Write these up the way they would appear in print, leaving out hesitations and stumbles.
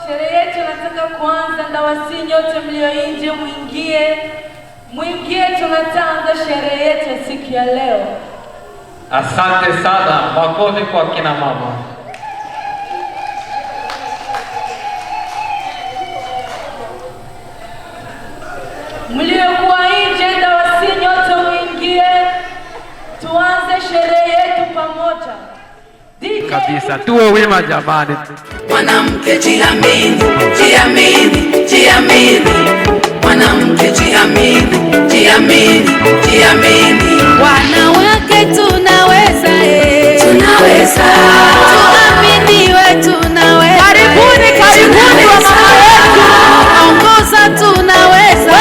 Sherehe yetu nataka kuanza, ndawasi nyote mlio nje mwingie, tunaanza sherehe yetu siku ya leo. Asante sana, makofi kwa kina mama. Mliokuwa nje, ndawasi nyote mwingie, tuanze sherehe yetu pamoja. Kabisa, tuwe wema jamani. Mwanamke jiamini, jiamini, jiamini. Mwanamke jiamini, jiamini, jiamini. Wanawake tunaweza, tunaweza. Tuaminiwe, tunaweza. Karibuni wa mama wetu. Ongoza, tunaweza.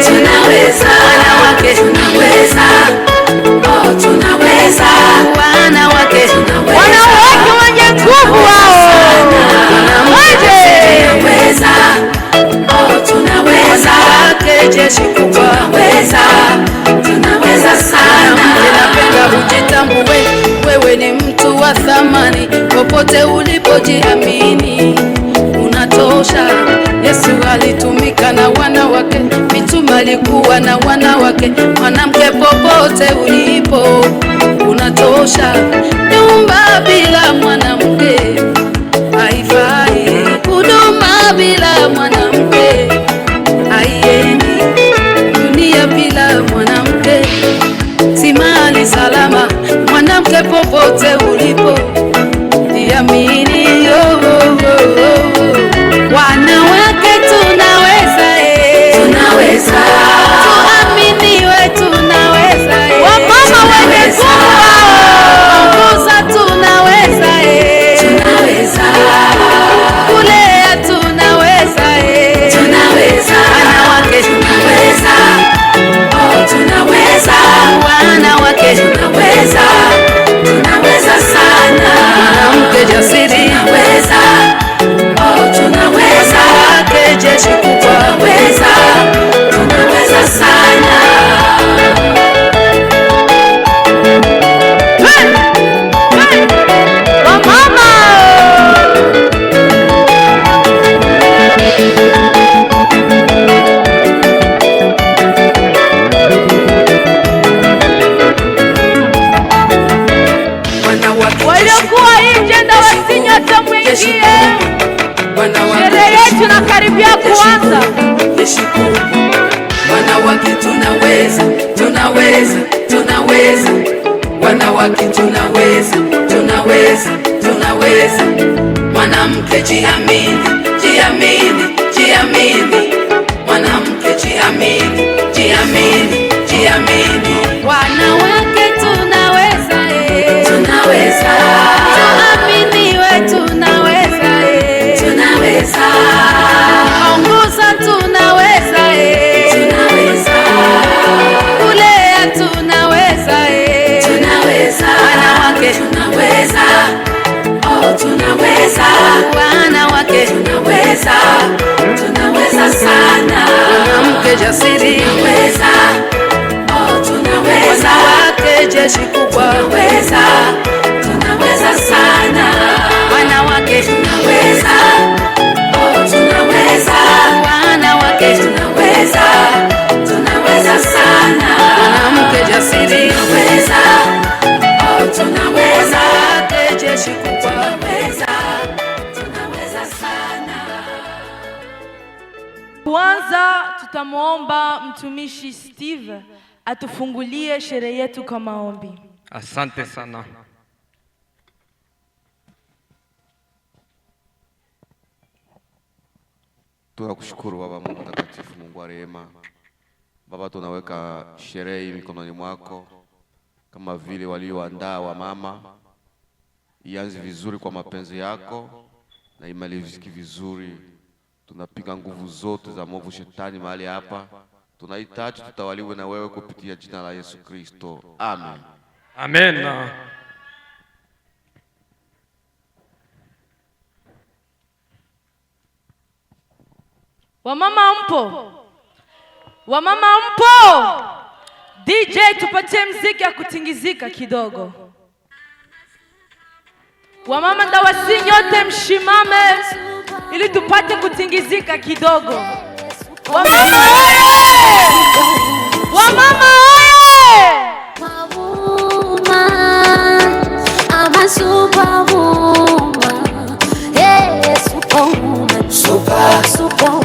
Tunaweza. Wanawake tunaweza. Oh, tunaweza. Wanawake tunaweza. Wanawake wenye nguvu wao. Tunaweza. Oh, tunaweza. Wanawake jeshi kubwa. Tunaweza sana. Ninapenda ujitambue, wewe ni mtu wa thamani. Popote ulipojiamini unatosha. Yesu alitumika na wanawake, mitume alikuwa na wanawake. Mwanamke popote ulipo unatosha. Nyumba bila mwanamke haifai, huduma bila mwanamke haiendi, dunia bila mwanamke si mahali salama. Mwanamke popote ulipo jiamini. Wanawake tunaweza, tunaweza. Tuaminiwe, tunaweza. Wamama wenye nguvu. Ongoza, tunaweza. Tunaweza. Kulea, tunaweza. Tunaweza. Wanawake tunaweza. Oh, tunaweza. Wanawake tunaweza. Tunaweza sana. Mwanamke jasiri tunaweza. Oh, tunaweza. Wanawake jeshi kubwa. Tunaweza. Tunaweza sana. Wamama. Waliokuwa nje, ndawasi nyote mwingie. Sherehe yetu nakaribia kuanza. Wanawake tunaweza, tunaweza, tunaweza. Wanawake tunaweza, tunaweza, tunaweza. Mwanamke jiamini, jiamini, jiamini. Mwanamke jiamini, jiamini, jiamini. Wanawake tunaweza, tunaweza. Tuaminiwe, tunaweza. Tunaweza. Ongoza, tunaweza. Tunaweza. Kulea, tunaweza. Tunaweza. Wanawake tunaweza. Oh, tunaweza. Wanawake tunaweza. Tunaweza sana. mwanamke jasiri. Tunaweza. Oh, tunaweza. Wanawake jeshi kubwa. Tunaweza. Tunaweza sana. Wanawake tunaweza. Oh, tunaweza. Wanawake tunaweza. Tunaweza sana. mwanamke tutamwomba mtumishi Steve atufungulie sherehe yetu kwa maombi. Asante sana. Tunakushukuru Baba Mungu mtakatifu, Mungu wa rehema. Baba, tunaweka sherehe hii mikononi mwako, kama vile walioandaa wa mama, ianze vizuri kwa mapenzi yako na imalizike vizuri. Tunapiga nguvu zote za mwovu shetani mahali hapa. Tunahitaji tutawaliwe na wewe kupitia jina la Yesu Kristo. Amen. Amen. Wamama mpo? Wamama mpo? DJ tupatie mziki ya kutingizika kidogo. Wamama ndawasi nyote mshimame ili tupate kutingizika kidogo. Wamama oye! Wamama oye! I'm a superwoman. Hey, superwoman. Superwoman.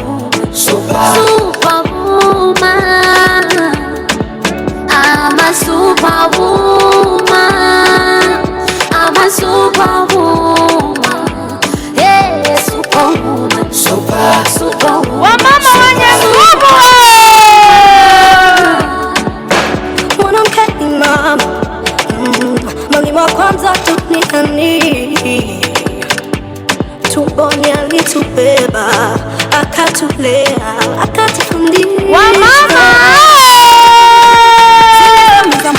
I'm a superwoman. I'm a superwoman. Hey, superwoman. Superwoman. Wamama wenye nguvu! Mwanamke ni mama, mwalimu wa kwanza duniani. Tumboni alitubeba, akatulea, akatufundisha. Wamama!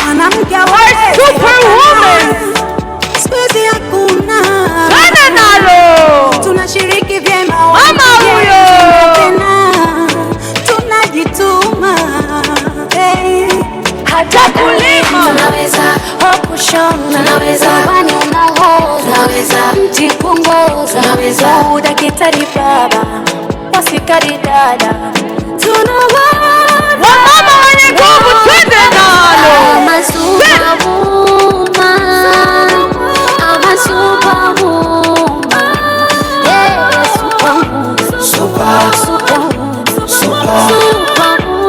Mwanamke wa superwoman! Siwezi hakuna. Twende nalo! Tunashiriki vyema. Mama huyo! Tunajituma. Hata kulima Tunaweza kushona, tunaweza bani unahoza, tunaweza mti kuongoza, tunaweza udaktari baba, wasikari dada. wamama wenye nguvu, twende nalo! I'm a superwoman. I'm a superwoman. Yeah, superwoman.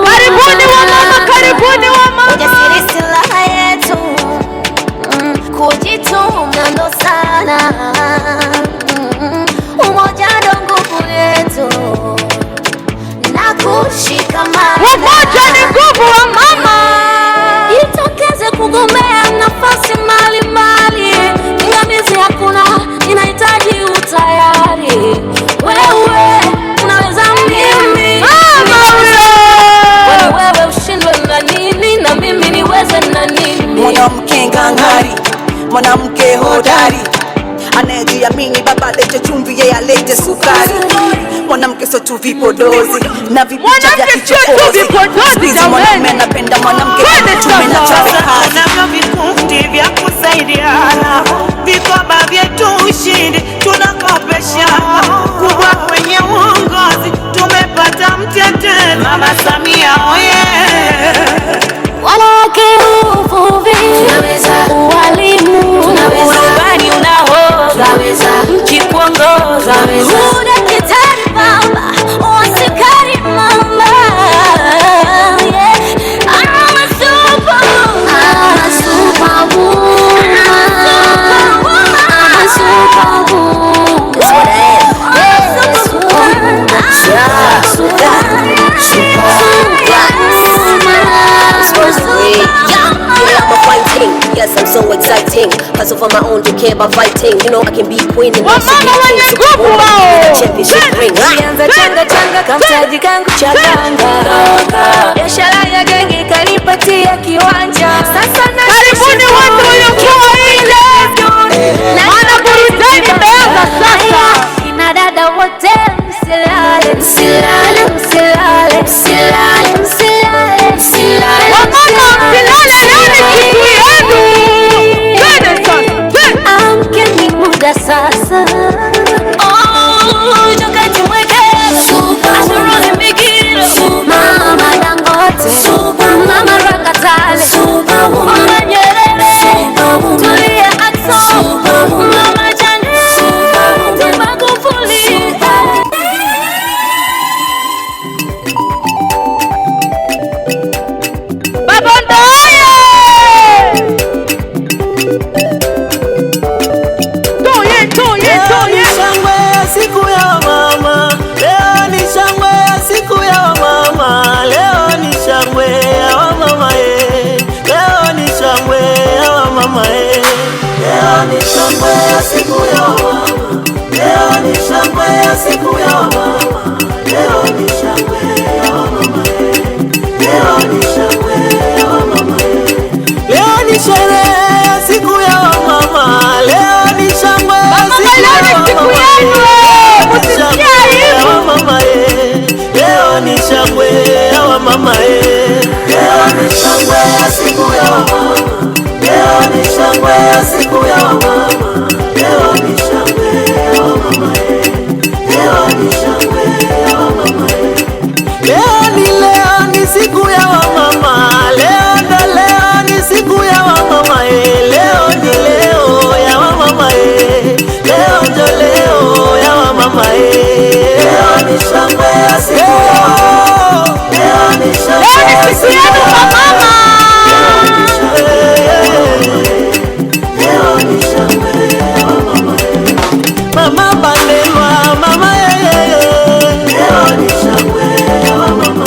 Karibuni wamama, karibuni wamama! Ujasiri silaha yetu, kujituma ndo sana, umoja ndo nguvu yetu, na kushikamana. Umoja ni nguvu wamama! Jitokeze kugombea nafasi mbalimbali, pingamizi hakuna, inahitaji utayari. Wewe unaweza, mimi wewe ushindwe na nini, na mimi niweze na nini. Mwanamke ngangari, mwanamke hodari, anayejiamini. Baba lete chumvi, yeye alete sukari. Mwanamke sio tu vipodozi na vipicha vya kichokozi. Mwanaume anapenda mwanamke tume na chapekani. Tunavyo vikundi vya kusaidiana, vikoba vyetu ushindi tunakopeshana. Kubwa kwenye uongozi tumepata mtetezi, Mama Samia oye! Wanawake uvuvi, ualimu, urubani unahodha, mji kuongoza, udaktari baba, wasikari mama. I'm a Yes, I'm so exciting. Hustle for my own, don't care about fighting. You know I can be queen and also be king. Championship ring. Kianza changa changa kamtaji kangu cha ganga. Biashara ya genge kanipatia kiwanja. Sasa na Karibuni watu waliokuwa nje! Maana burudani imeanza sasa! kina dada wote msilale, msilale, msilale, msilale, msilale, msilale. Wamama msilale, leo ni siku yenu! Twende sasa! Amkeni muda sasa. Oh, jokati mwekeza, ashuruni migiro, Mama Dangote, Mama Rakatale, siku ya mama, leo ni shangwe ya mama, leo ni shangwe ya mama, leo ni sherehe siku ya mama, leo ni shangwe siku ya mama, leo ni shangwe ya mama, leo ni shangwe siku ya mama, leo ni shangwe siku ya mama, leo ni shangwe ya mama, leo ni shangwe ya mama, leo ni siku ya mama, leo ni siku ya mama, leo ni leo ya mama, leo ndo leo ya mama, leo ni shangwe siku ya mama, leo ni shangwe siku ya mama, leo ni shangwe ya mama, mama Bandelwa, mama leo ni shangwe ya mama,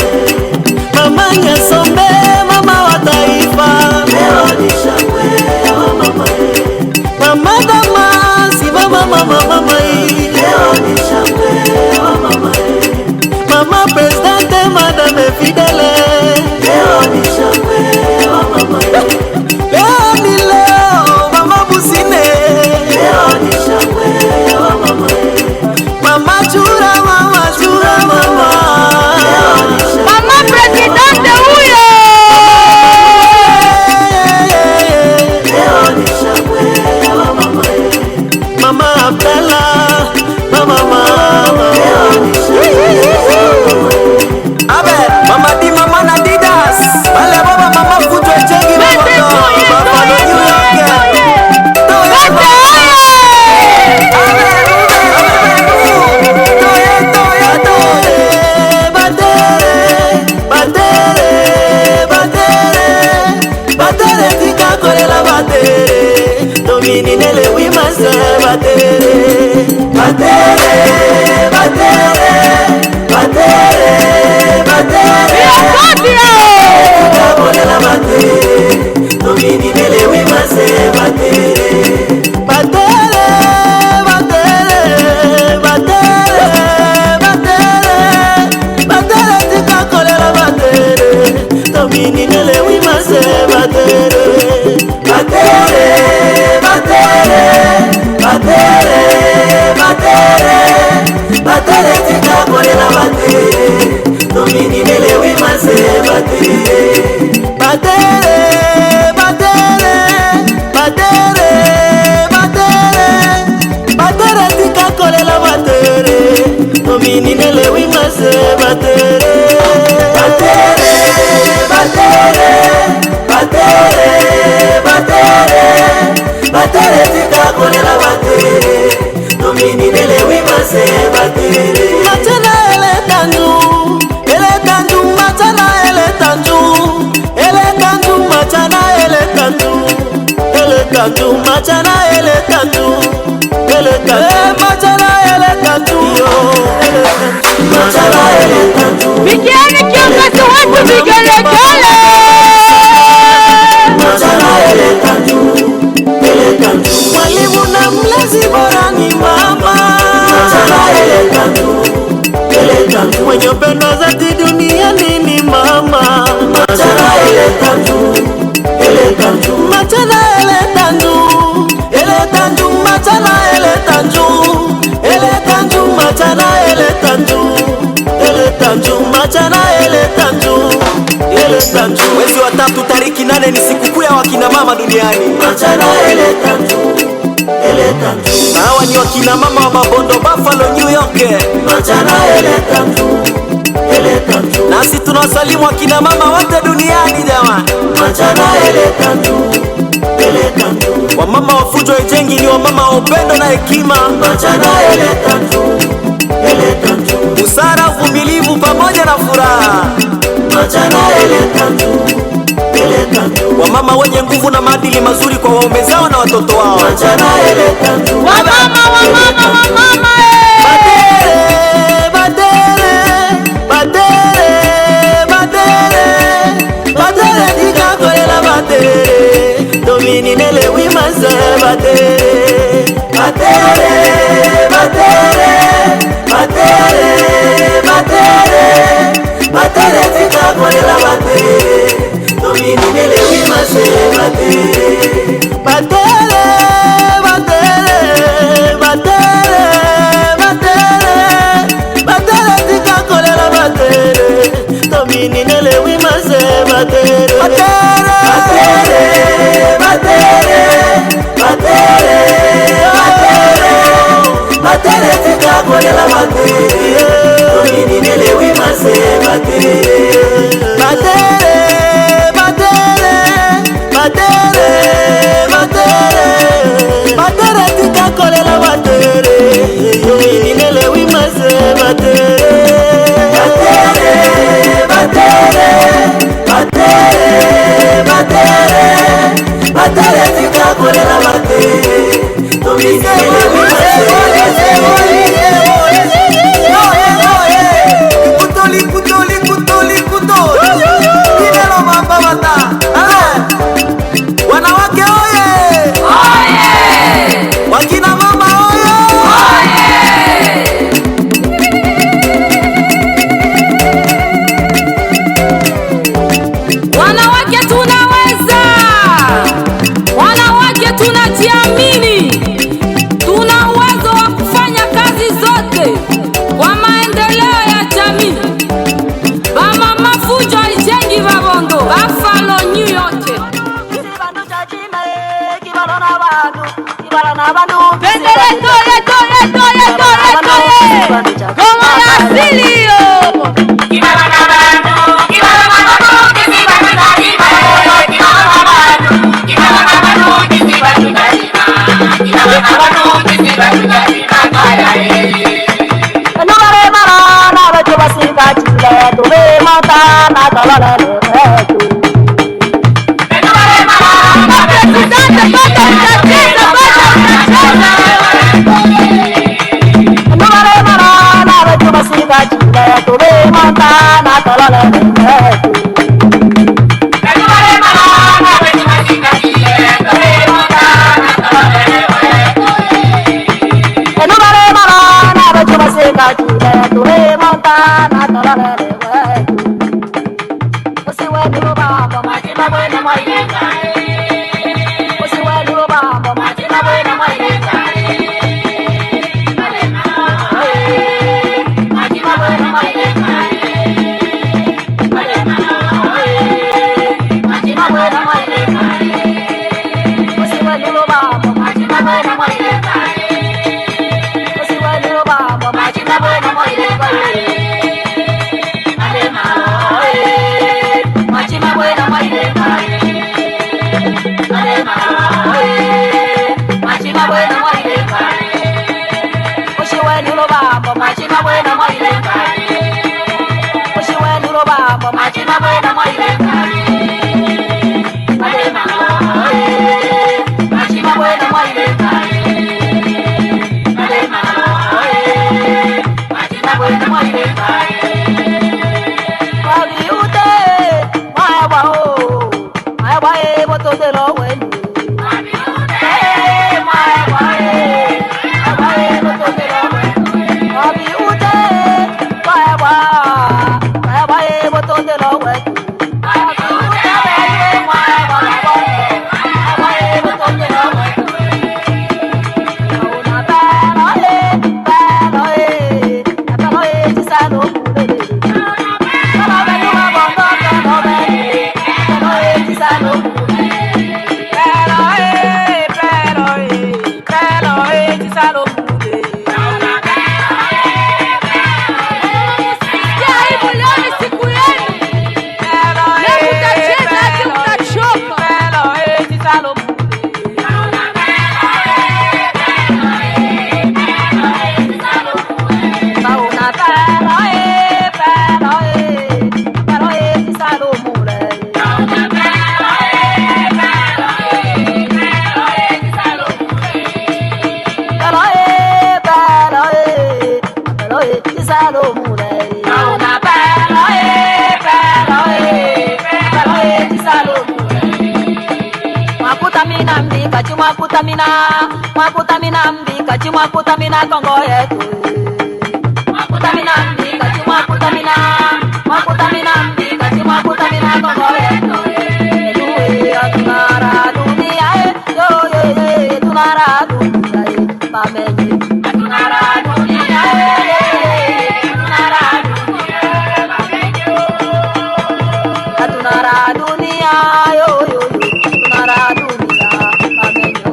mama Nyasombe, mama wa taifa, leo ni shangwe ya mama, mama Damasi, mama leo ni shangwe ya mama, mama Presidente, Madame Fidele, leo ni shangwe ya mama, leo ni leo, mama Busine, leo ni shangwe ya mama, mama Chura, mama Chura, mama, leo ni shangwe, mama Presidente huyo, leo ni shangwe ya mama, mama Abdalla, mama leo ni shangwe ya mama, abe mama di mama na Didas, wale baba mama Fujo Chengi mama baba New York, batere tika kolela batere domini nele wimase batere batere batere batere batere tika kolela batere domini nele wimase batere batere batere batere batere batere tika kolela batere domini nele wimase batere batere batere batere batere batere tika kolela batere domini nele wimase batere batere batere batere batere batere tika kolela batere domini nele wimase batere batere batere batere batere batere tika kolela batere domini nele wimase batere matana ele tanju matana ele tanju matana ele tanju matana ele tanju matana ele tanju matana ele tanju Vijana kiongozi wetu vigelegele. matana ele tanju mwalimu na mlezi bora ni mama matana ele tanju mwenye upendo zati duniani ni mama matana ele tanju matana ele tanju matana ele tanju matana ele tanju matana ele tanju mwezi wa 3 tariki 8 ni sikukuu ya wakina mama duniani matana ele tanju hawa ni wakina mama wa Mabondo, Buffalo, New York matana ele tanju nasi tunawasalimu wakina mama wote duniani jamani matana ele tanju wamama wa Fujo Chengi ni wamama wa upendo na hekima matana ele tanju busara, uvumilivu pamoja na furaha matana ele tanju wamama wenye nguvu na maadili mazuri kwa waume zao na watoto wao matana ele tanju Wamama batere tika kolela batere domini nele wimase batere batere batere Batere, batere, batere, batere, batere tika kolela batere. Tomini nele wimase batere. Batere, batere, batere, batere, batere, batere tika kolela batere. Tomini nele wimase batere. Batere, batere, batere, batere, batere tika kolela batere. Tomini nele wimase batere. Batere, batere, batere, batere, batere tika kolela batere. Tomini nele wimase batere. Kutoli, kutoli, kutoli, kutoli. Kinelo mamba bata. Wanawake oye! Oye! Wakina mama oye! Oye! Wanawake tunaweza, wanawake tunajiamini, tuna uwezo wa kufanya kazi zote kwa maendeleo ya jamii. Bamama fujo ijengi babondo bafalo New York. Pendele toye toye toye toye toye Goma ya silio Mwakutamina mbika chi mwakutamina kongo yetu mwakutamina mbika chi mwakutamina mbika chi mwakutamina kongo yetu Tunara dunia yo ye tunara dunia bamenye tunara dunia tunara dunia bamenye tunara dunia yo tunara dunia bamenye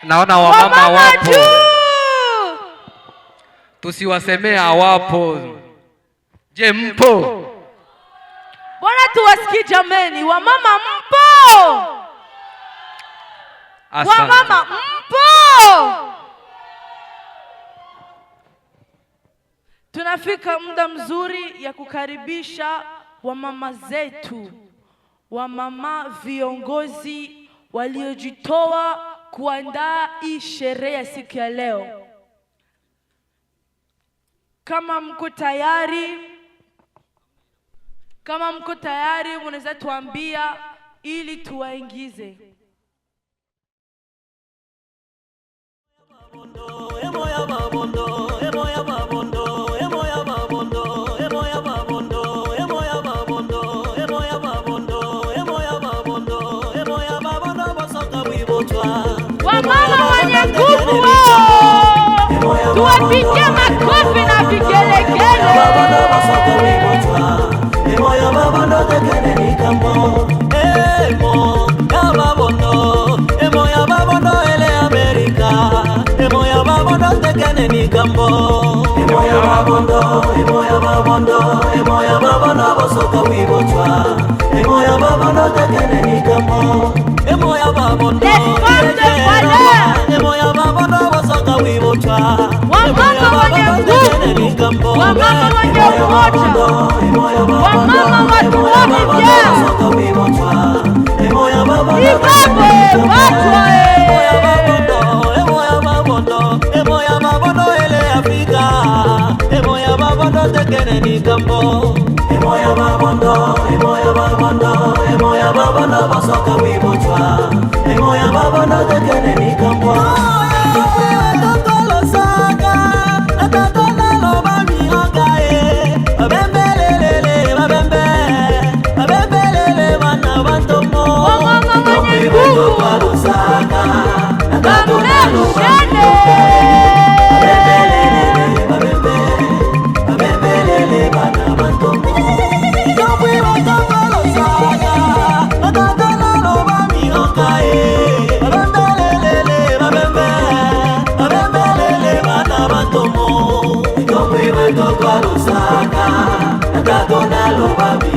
Naona wamama wapo, tusiwasemea hawapo. Je, mpo? Bwana tuwasikie jameni, wamama mpo? Asante. Wamama mpo? Tunafika muda mzuri ya kukaribisha wamama zetu, wamama viongozi waliojitoa kuandaa hii sherehe ya siku ya leo. Kama mko tayari, mnaweza tuambia ili tuwaingize. Wamama wenye nguvu wao, tuwapigie makofi na vigelegele. Emoya babondo emoya babondo, emoya babondo basoka wibochwa, emoya babondo tekene nikambwa.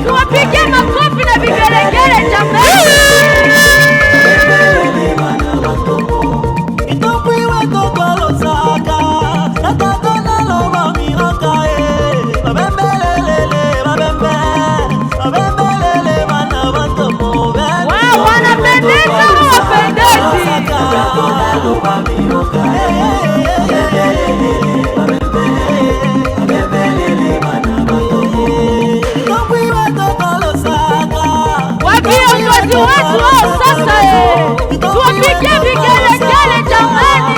Tuwapigie makofi na vigelegele jamani. Wow, wanapendeza wapendezi. Viongozi wetu wao sasa, tuwapigie vigelegele jamani.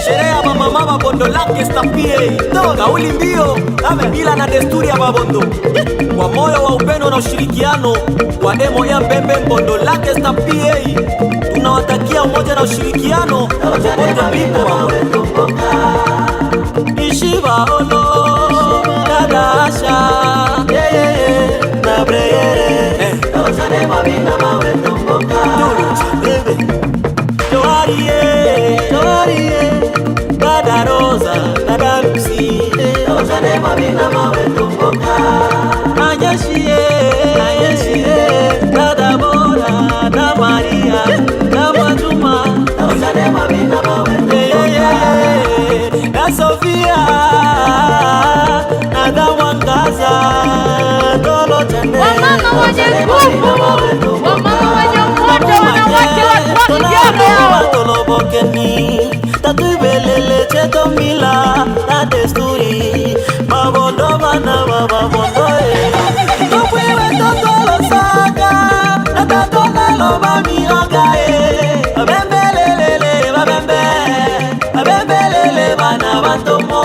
Sherehe ya mama Babondo lake stapie kauli mbio bila na desturi ya Babondo, kwa moyo wa upendo na ushirikiano wa Emoya Mbembe Bondo lake stapie, tunawatakia umoja na ushirikiano wote mlipo. Ishiba ono dada Asha na breyere ozane mabina mawe tumboka Joarie dada Rosa dada Lucy ozane mabina mawe tumboka Anyeshie dada Bora na Maria na Majuma ozane mabina mawe na Sofia na Dawangaza dolo tende wamama wenye nguvu, wamama wenye umoja, wanawake wa kijana tolobokeni tatubelele cheto mila na desturi Babondo bana Babondo tupwe totolo saka na tatona loba mioga babembelele bana bantomo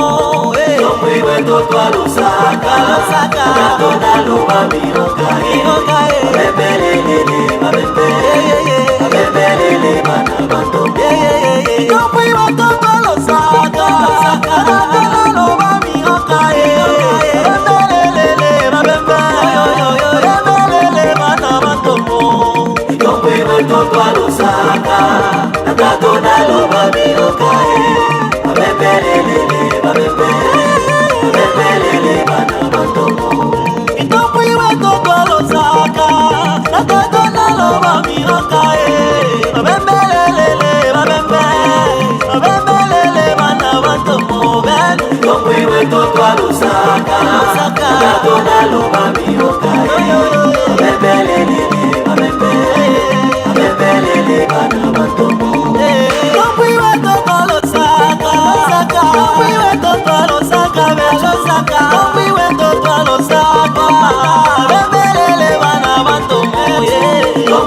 tupwe totolo saka tatona loba mioga babembelele bana bantomo tupwe totolo saka tatona loba mioga babembelele bana bantomo tupwe totolo saka tatona loba mioga babembelele bana bantomo tupwe totolo saka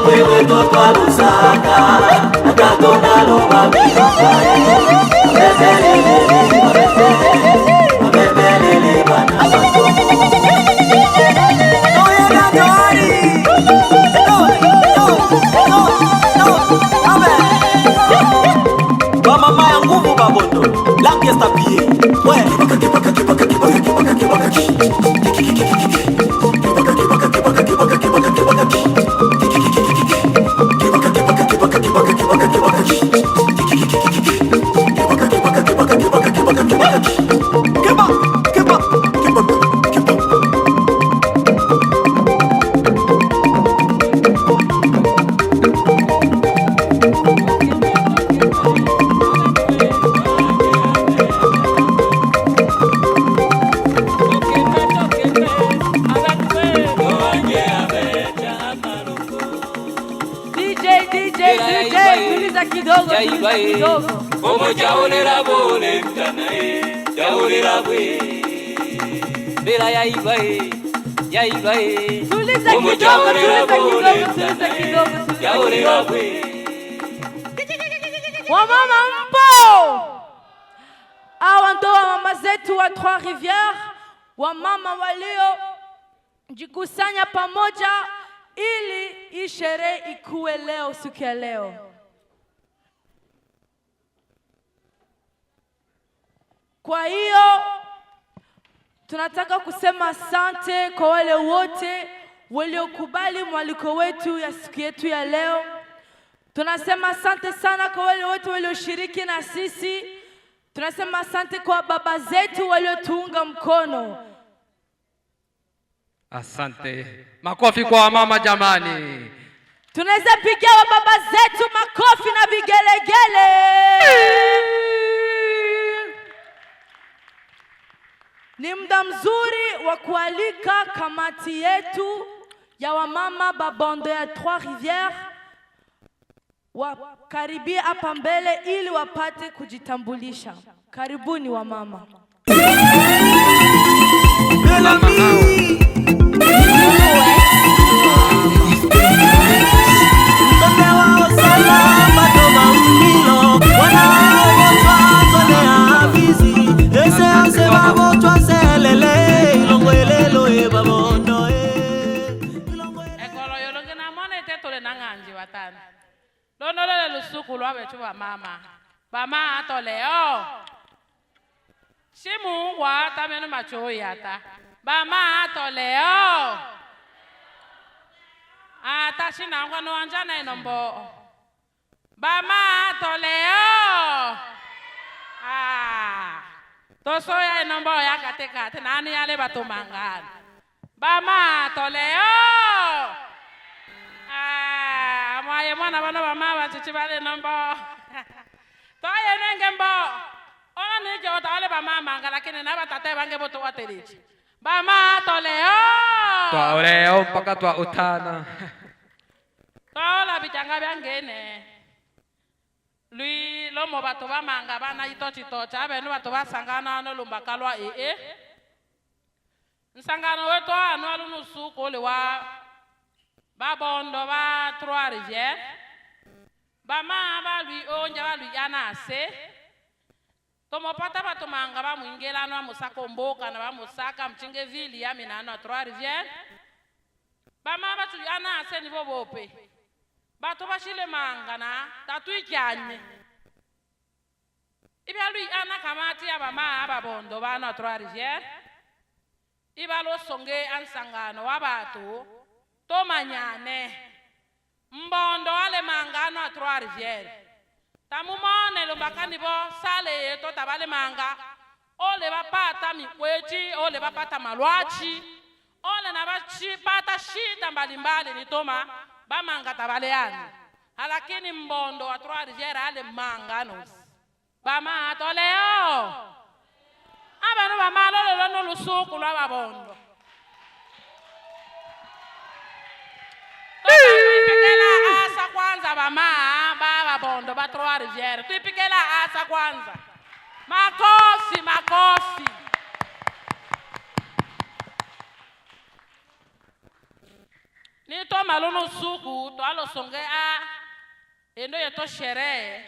mwewe totwa lusaka akatona lomba milokae abebelele bana ba mama ya nguvu babondo langue sta pied ouais Como jaulera bole mtanae, jaulera bwe. Bila ya ibae. Como jaulera bole mtanae, jaulera bwe. Wamama mpo! Hawa ndo wamama zetu wa Trois Rivières, wamama walio jikusanya pamoja ili hii sherehe ikuwe leo, siku ya leo. Kwa hiyo tunataka kusema asante kwa wale wote waliokubali mwaliko wetu ya siku yetu ya leo. Tunasema asante sana kwa wale wote walioshiriki na sisi. Tunasema asante kwa baba zetu waliotuunga mkono. Asante. Makofi kwa mama jamani. Tunaweza pigia baba zetu makofi na vigelegele. Ni muda mzuri wa kualika kamati yetu ya wamama Babondo ya Trois Rivières wakaribia hapa mbele ili wapate kujitambulisha. Karibuni wamama. Lonole lusuku lwa betu wa mama. Bama ato leo. Shimu wa tamenu macho yata. Bama ato leo. Ata shina ngwano anjana inombo. Bama ato leo. Toso ya inombo ya kateka. Tenani yale batu mangana. Bama ato leo. Mwaye mwana bano bama chichi bale nombo. Toye nenge mbo. Ona nije otale bama manga lakini na batate bange boto watelichi. Bama toleo. Toleo mpaka twa utana. Tola bijanga byangene. Lui lomo bato bamanga bana itochi tocha benu bato basangana no lumbakalwa Nsangano wetu anu alunusu le wa Babondo ba Trois Rivières. Bama ba lui onja ba lui yanase. Tomo pata ba tomanga ba mwingela no musaka mboka na ba musaka mchinge vili ya minano Trois Rivières. Bama ba tu yanase ni bobope. Ba to ba shile manga na tatu ikyanye. Ibya lui ana kamati ya bama Babondo ba no Trois Rivières. Ibalo songe ansangano wa batu tomanyane mbondo ale mangano a Trois Rivières tamumone lo bakani bo sale to tabale manga ole bapata mikwechi ole bapata malwachi ole na bachi pata shida mbalimbali ni toma ba manga tabale yani lakini mbondo wa Trois Rivières ale mangano bama atoleo abano bama lo no lusuku lwa Babondo. Tuipikela asa kwanza bama Babondo ba Trois Rivières. Tuipikela asa kwanza. Makofi, makofi. ni to malunu suku to alo songe a endo yeto sherehe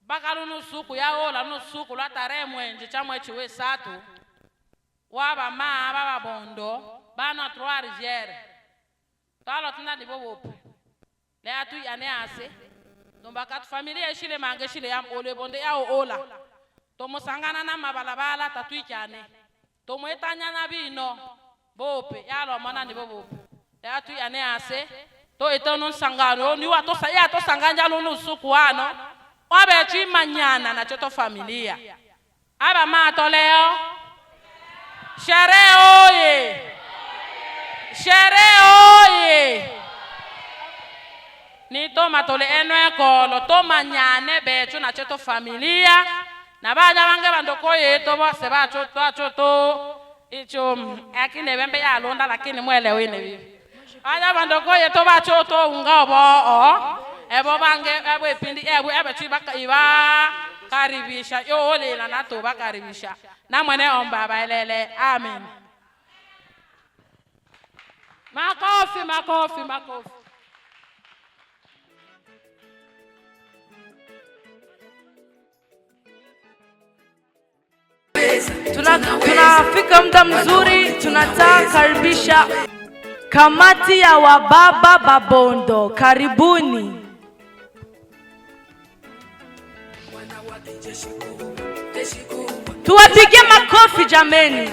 bakalunu suku ya ola no suku la tare mwenje chamwe chiwe satu waba ma baba bondo bana trois rivières to alo tuna ni bobo le atu yane ase domba kat familia shile mange shile yam ole bonde ya ola to musangana na mabalabala tatu ikyane to mwetanya na bino bope yalo mona ni bobo ya tu yane ase to etono sangano ni wa to sa ya to sanganja lo no suku ano wabe chi manyana na choto familia aba ma to leo shere oye ni to matole enwe ko lo to manyane be chu na choto familia na baja bange bandoko yeto bo se ba choto icho akine bembe ya londa lakini mwelewe ne bibi aja bandoko yeto ba choto unga bo ebo bange ebo ipindi ebo chibaka iba karibisha yo ole na to ba karibisha na mwene omba baelele amen. Makofi. Tunafika muda mzuri, tunataka karibisha kamati ya wababa Babondo. Karibuni. Tuwapige makofi jameni.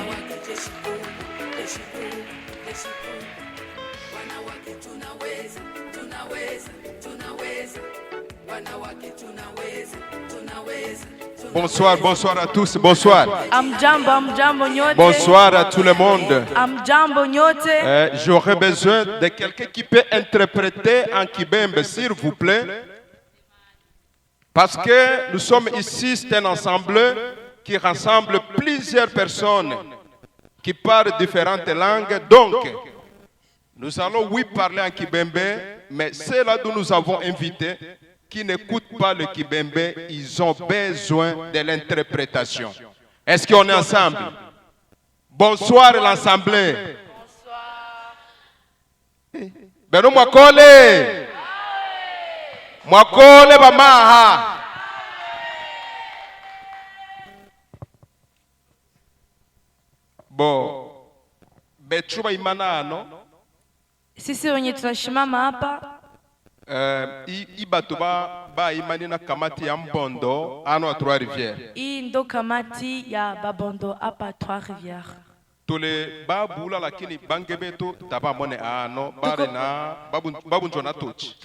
Bonsoir à tous, bonsoir. Amjambo nyote. Bonsoir à tout le monde. Amjambo nyote. J'aurais besoin de quelqu'un qui peut interpréter en Kibembe, s'il vous plaît. Parce que nous sommes ici, c'est un ensemble qui rassemble plusieurs personnes qui parlent différentes langues. Donc, nous allons oui parler en Kibembe, mais ceux-là dont nous avons invité, qui n'écoutent pas le Kibembe, ils ont besoin de l'interprétation. Est-ce qu'on est ensemble? Bonsoir l'Assemblée. Bonsoir. Beno mwakole. Mwakole bamaha. Bo bechuba imana ano. Sisi wenye tunashimama hapa ibatu ba imani na kamati ya Mbondo ano a Trois Rivières. Hii ndo kamati ya Babondo hapa Trois Rivières. Tole babula lakini bangebeto tabamone ano bare na babu njona tochi.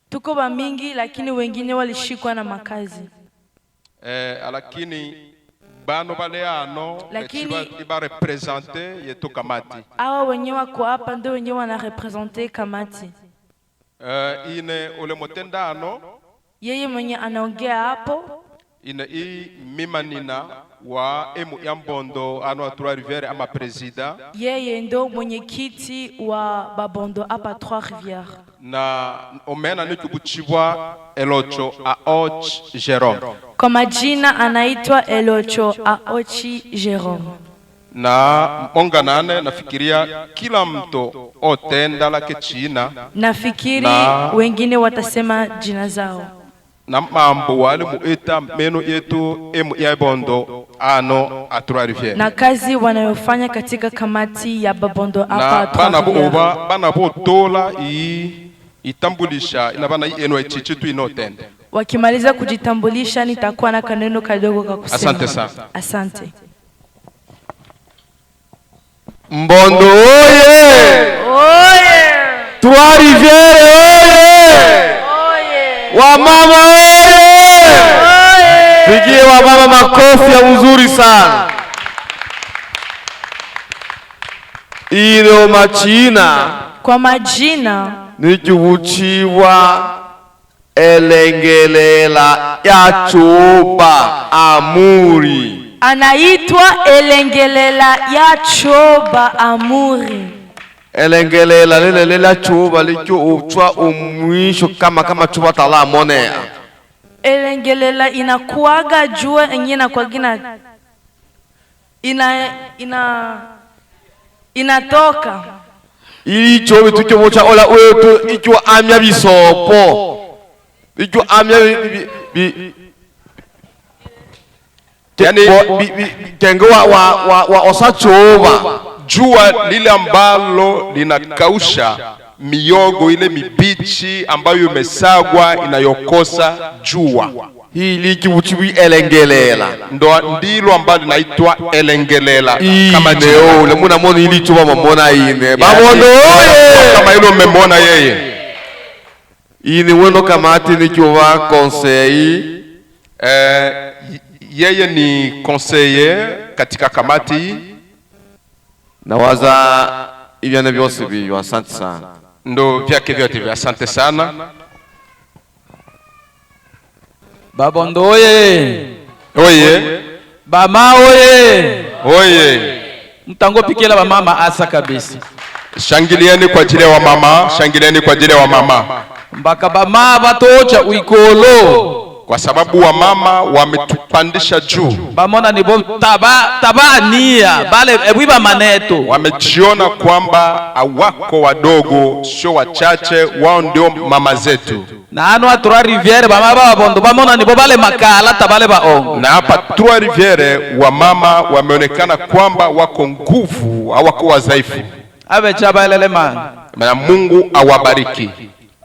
Tuko ba mingi lakini wengine walishikwa na makazi. Lakini bano bale ano iba represente yeto kamati. Awa wenye wako hapa ndo wenye wana represente kamati. Ine ole motenda ano yeye mwenye anaongea hapo ine mima nina wa emu ya Mbondo ano a Trois Rivières ama presida yeye ndo mwenye kiti wa Babondo hapa Trois Rivières na omena nikubuchibwa Elocho Aoch Jerome. Kwa majina anaitwa Elocho Aochi Jerome. Na monga nane nafikiria kila mtu otenda lake china. Nafikiri wengine watasema jina zao. Na mambo wale mueta meno yetu emu ya Bondo ano a Trois Rivières. Na kazi wanayofanya katika kamati ya Babondo hapa Trois Rivières. Bana bo tola itambulisha inabana eno echichitu inotenda. Wakimaliza kujitambulisha nitakuwa na kaneno kadogo kwa kusema. Asante sana. Asante. Mbondo oye! Oye! Trois Rivières oye! Oye! Wamama oye! Oye! Pigie wamama makofi ya uzuri sana. Ino machina kwa majina nijubuchiwa elengelela ya choba amuri. Anaitwa elengelela ya choba amuri. Elengelela lela choba licho uchwa umwisho kama choba tala monea. Elengelela inakuaga jua engine kwa gina inatoka. Icho bitu cyo mocha ola wetu icho amya bisopo. Icho amya yani kengo wa osachoba. Jua lile ambalo linakausha miogo ile mibichi ambayo imesagwa inayokosa jua. Hili kibuchibi elengelela. Ndilo ambalo linaitwa elengelela. Kama leo le muna mona hili chuba mamona ine. Babondo oye! Kama hilo mmemona yeye. Ini weno kamati ni chuba conseil. Yeye ni conseiller katika kamati. Nawaza ivyane vyose biyo, asante sana. Ndo vyake vyote vya asante sana. Babondo oye! Oye! Bama oye! Oye! Mtango pikela ba mama asa kabisa. Shangilieni kwa ajili ya wamama, shangilieni kwa ajili ya wamama. Mbaka bama batocha uikolo. Kwa sababu wamama wametupandisha juu. Bamona ni bo tabania bale ebiba maneto. Wamejiona kwamba hawako wadogo, sio wachache, wao ndio mama zetu. Na hano Trois Rivières bama babondo bamona ni bo bale makala tabale baongo. Na hapa Trois Rivières wamama wameonekana kwamba wako nguvu, hawako wadhaifu. Abe chabalele man. Na Mungu awabariki.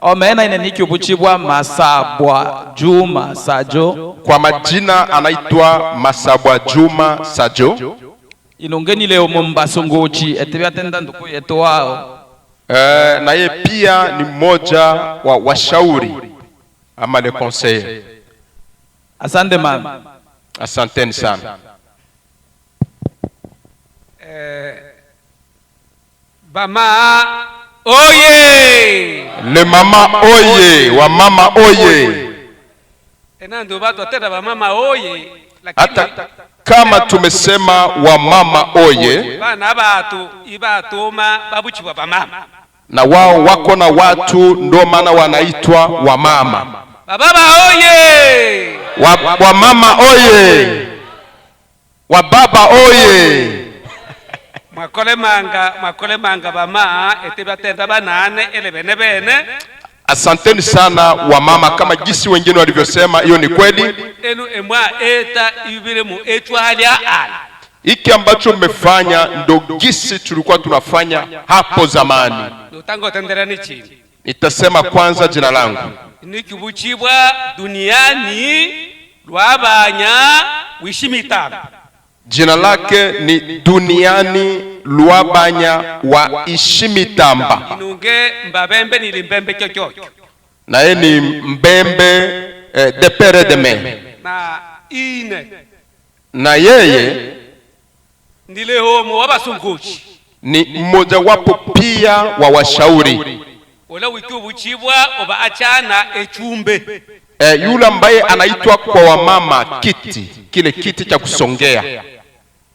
Omena ine nikiubuchibwa Masabwa Juma Sajo. Kwa majina anaitwa Masabwa Juma Sajo. Inongeni leo mbasongochi etebya tenda nduku yeto wao. Na yeye pia ni mmoja wa washauri ama le conseiller. Asante mama. Asanteni sana. Bama oye! Le mama oye, wa mama oye. Enando watu watenda wa mama oye. Hata kama tumesema wa mama oye, bana watu ibatoma babuchi wa mama. Na wao wako na watu ndo maana wanaitwa wa mama. Baba oye! Wa mama oye. Wa baba oye. Mwakole manga bama etebya tenda banane ele bene. Asanteni sana wa mama, kama jinsi wengine walivyosema, hiyo ni kweli. Enu emwa eta ibire mu etwalia ala. Hiki ambacho mmefanya ndo jinsi tulikuwa tunafanya hapo zamani. Utango tendera ni chini. Nitasema kwanza jina langu. Nikibuchibwa duniani lwabanya wishimitana. Jina lake ni Duniani Lwabanya wa Ishimitamba. Inunge mbabembe ni limbembe kyokyo. Na yeye ni mbembe de pere de me. Na ine. Na yeye ndile homo wabasongochi. Ni mmoja wapo pia wa washauri. Ola wikibuchibwa oba achana echumbe. Yule ambaye anaitwa kwa wamama kiti, kile kiti cha kusongea.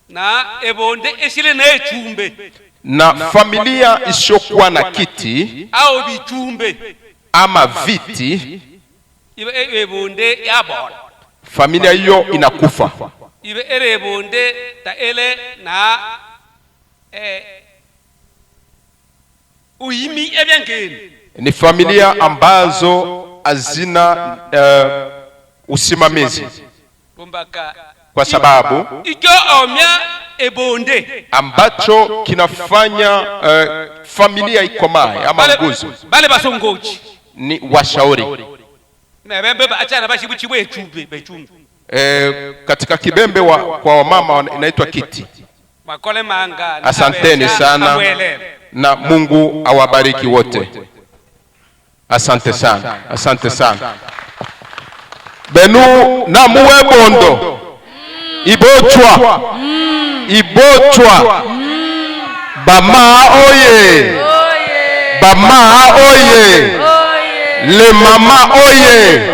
Na ebonde esile na echumbe. Na familia isiyokuwa na kiti au bichumbe ama viti, ebonde yabona. Familia hiyo inakufa. Ibe ebonde ta ele na uimi ebyangeni. Ni familia ambazo hazina usimamizi. Kwa sababu ijo omya ebonde ambacho kinafanya familia ikomae ama nguzo bale basongochi ni washauri. Na bembe achana bashibuchibwe echumbe bechumbe. Katika Kibembe kwa wamama inaitwa kiti. Makole manga. Asanteni sana na Mungu awabariki wote. Asante sana. Asante sana. Benu na muwe bondo. Ibochwa. Ibochwa. Bama oye. Bama oye. Le mama oye.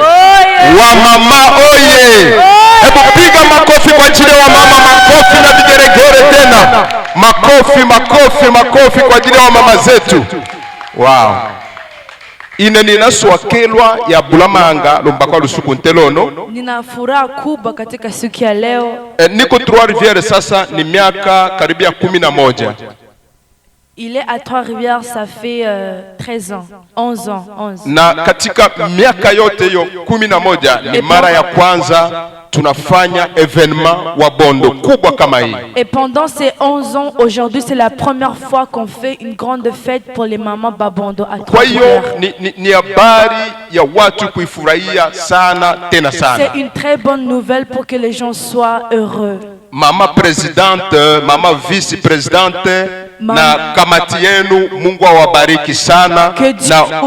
Wa mama oye. Hebu piga makofi kwa ajili ya mama, makofi na vigeregere tena. Makofi, makofi, makofi kwa ajili ya mama zetu. Wow. Ine ninaswakelwa ya bulamanga lombakwa lusuku ntelono. Nina furaha kubwa katika siku ya leo. Niko Trois Rivières sasa ni miaka karibia 11. Il est à Trois-Rivières, ça fait 13 ans, 11 ans, 11. Na katika miaka yote hiyo 11 ni mara ya kwanza tunafanya événement wa Bondo kubwa kama hii. Et pendant ces 11 ans, aujourd'hui c'est la première fois qu'on fait une grande fête pour les mamans Babondo à Trois-Rivières. Kwa hiyo ni habari ya watu kuifurahia sana tena sana. C'est une très bonne nouvelle pour que les gens soient heureux. Mama présidente, mama vice-présidente na kamati yenu, Mungu awabariki sana, na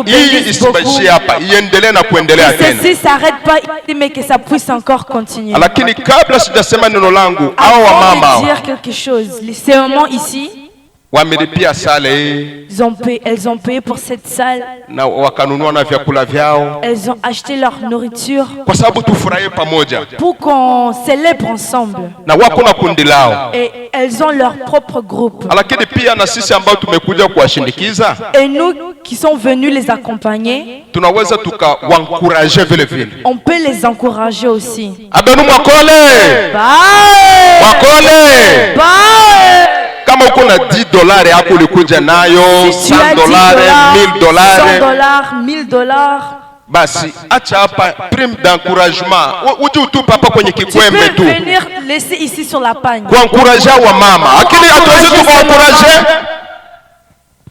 hii isibaishie hapa, iendelee na kuendelea tena. Ceci s'arrête pas mais que ça puisse encore continuer. Lakini kabla sijasema neno langu, hao wamama dire quelque chose, ces mamans ici wamelipia sale, elles ont payé pour cette salle, na wakanunua na vyakula vyao, elles ont acheté leur nourriture kwa sababu tufurahie pamoja, pour qu'on célèbre ensemble, na wako na kundi lao, et elles ont leur propre groupe. Lakini pia na sisi ambao tumekuja kuwashindikiza, et nous qui sont venus les accompagner, tunaweza tukawaencourager vile vile, on peut les encourager aussi. Abenu mwakole bye mwakole bye. Kama uko na $10 yako ulikuja nayo, $100, $1000, $1000, basi acha hapa prime d'encouragement, uje utupe hapa kwenye kikwembe tu. Tu peux venir laisser ici sur la pagne. Kuencourager wa mama, lakini hatuwezi tukaencourager.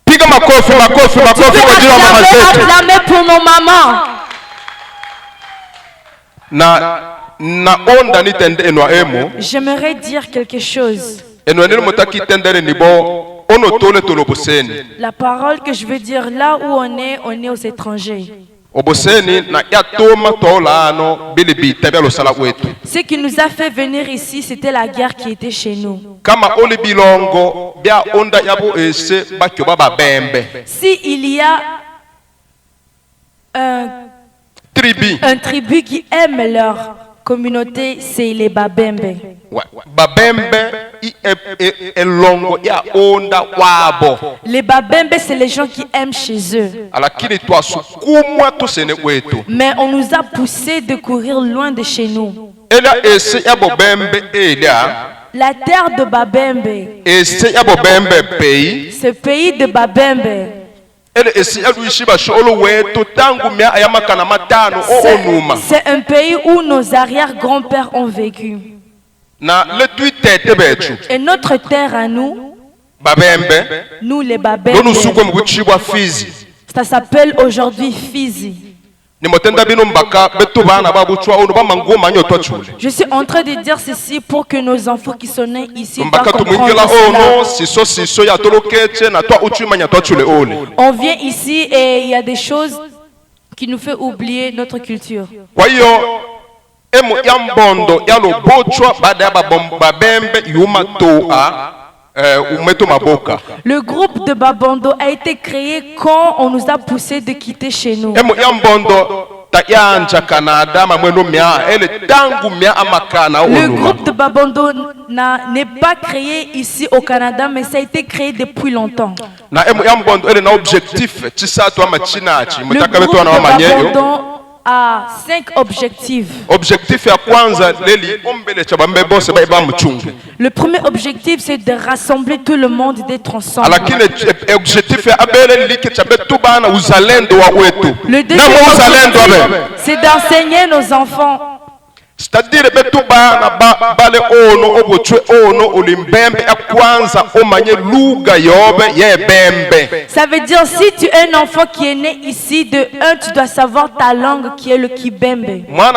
Piga makofi kwa ajili ya mama zetu. Acclamer pour nos mamans. Naonda nitende enwa emo. J'aimerais dire quelque chose. La parole que je veux dire, là où on est aux étrangers. Ce qui nous a fait venir ici, c'était la guerre qui était chez nous. Si il y a un tribu qui aime leur communauté, c'est les Babembe. Les Babembe, c'est les gens qui aiment chez eux. Mais on nous a poussé de courir loin de chez nous. La terre de Babembe, ce pays de Babembe, c'est un pays où nos arrière-grands-pères ont vécu. Et notre terre à nous, nous les Babembe, ça s'appelle aujourd'hui Fizi. Je suis en train de dire ceci pour que nos enfants qui sont nés ici on vient ici et il y a des choses qui nous font oublier notre culture. Le groupe de Babondo a été créé quand on nous a poussé de quitter chez nous. Le groupe de Babondo n'est pas créé ici au Canada, mais ça a été créé depuis longtemps. Le groupe de Babondo a 5 objectifs. Le premier objectif, c'est de rassembler tout le monde, d'être ensemble. Le deuxième objectif, c'est d'enseigner nos enfants. C'est-à-dire ça veut dire si tu es un enfant qui est né ici, de 1 tu dois savoir ta langue qui est le Kibembe. Un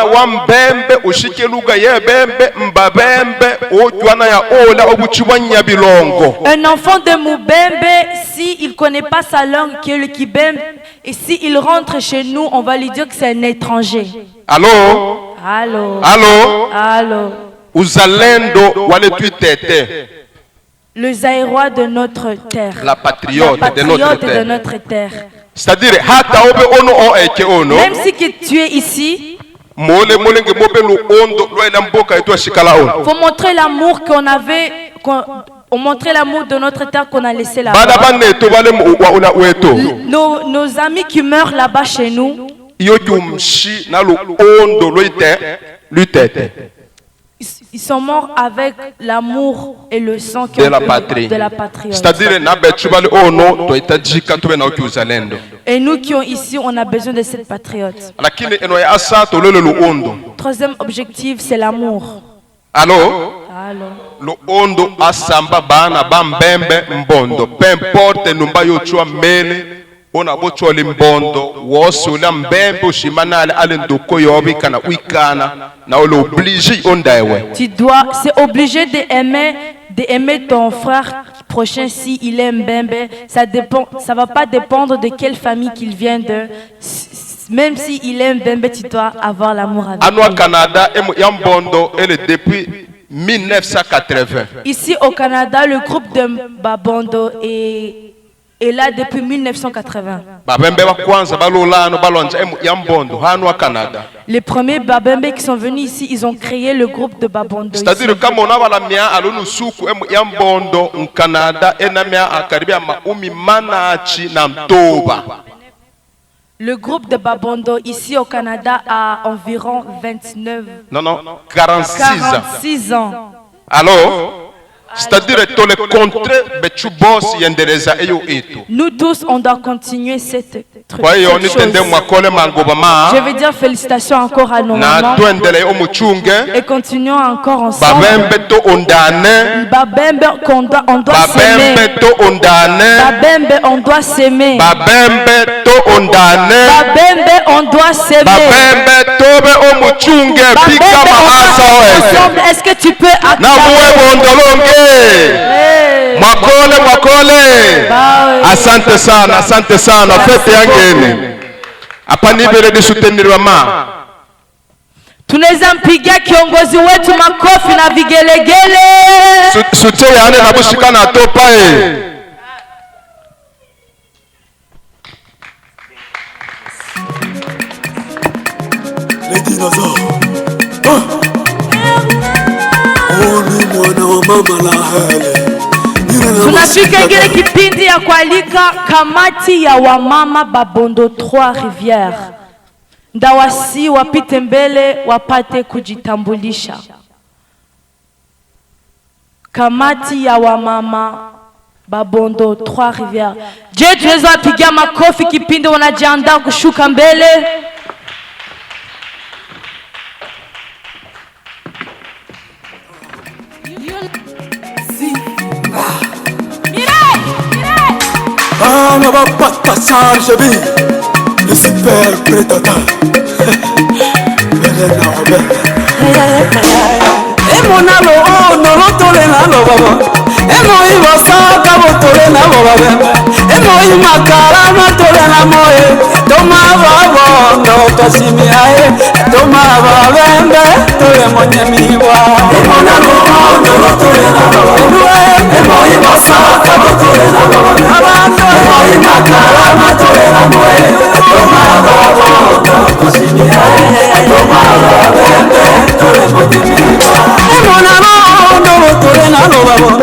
enfant de Mubembe, si il connaît pas sa langue qui est le Kibembe, et si il rentre chez nous, on va lui dire que c'est un étranger. Allô? Allô? Allô? Allô? Uzalendo wale tuitete. Le Zaïrois de notre terre. La patriote de notre terre. C'est-à-dire, hata obe ono o eke ono. Même si que tu es ici, faut montrer l'amour qu'on avait, on montrait l'amour de notre terre qu'on a laissé là-bas. Nos amis qui meurent là-bas chez nous, Ils sont morts avec l'amour et le sang de la patrie. C'est-à-dire, et nous qui sommes ici, on a besoin de cette patriote. Troisième objectif, c'est l'amour. Allô? Le ondo asamba bana bambembe mbondo. Peu importe numba yochua mele. On a beau choisir l'imbondo, wosu la mbembe ushimanale alendoko yobi kana wikana na on l'oblige on daewe. Tu dois, c'est obligé d'aimer ton frère prochain si il est mbembe. Ça dépend, ça va pas dépendre de quelle famille qu'il vient de. Même si il est mbembe, tu dois avoir l'amour avec lui. Anwa Canada yambondo elle est depuis 1980. Ici au Canada, le groupe de Babondo est là depuis 1980. Les premiers Babembe qui sont venus ici, ils ont créé le groupe de Babondo. C'est-à-dire que mon avala mia alonu suku yambondo au Canada enamia akaribia maumi manachi na mtoba. Le groupe de Babondo ici au Canada a environ 46 ans. Alors, c'est-à-dire que le contraire, nous tous, on doit continuer cette chose. Je veux dire félicitations encore à nos mamans. Et continuons encore ensemble. Babembe, on doit s'aimer. Babembe, on doit s'aimer. Babembe, on doit s'aimer. Est-ce que tu peux acclamer? Makole asante sana fete yangeni hapa nibele de soutenir mama. Tunaweza mpigia kiongozi wetu makofi na vigelegele. Sute yane na bushikana topa Les dinosaures. Tunafika ingine kipindi ya kualika kamati ya wamama Babondo 3 Rivières. Ndawasi wapite mbele wapate kujitambulisha. Kamati ya wamama Babondo 3 Rivières. Je tunaweza wapigia makofi kipindi wanajiandaa kushuka mbele. Bana bapata charge bi le super prédateur. Emona lo no lo tole na lo baba. Emo ibosa ka bo tole na bo baba. Emo imakara na tole na moe. Toma baba no kasimi ae. Toma baba mbe tole monye miwa. Emona lo no lo tole na lo baba. Emo ibosa ka bo tole na bo baba. Emo imakara na tole na moe. Toma baba no kasimi ae. Toma baba mbe tole monye miwa. Emona lo no lo tole na lo baba.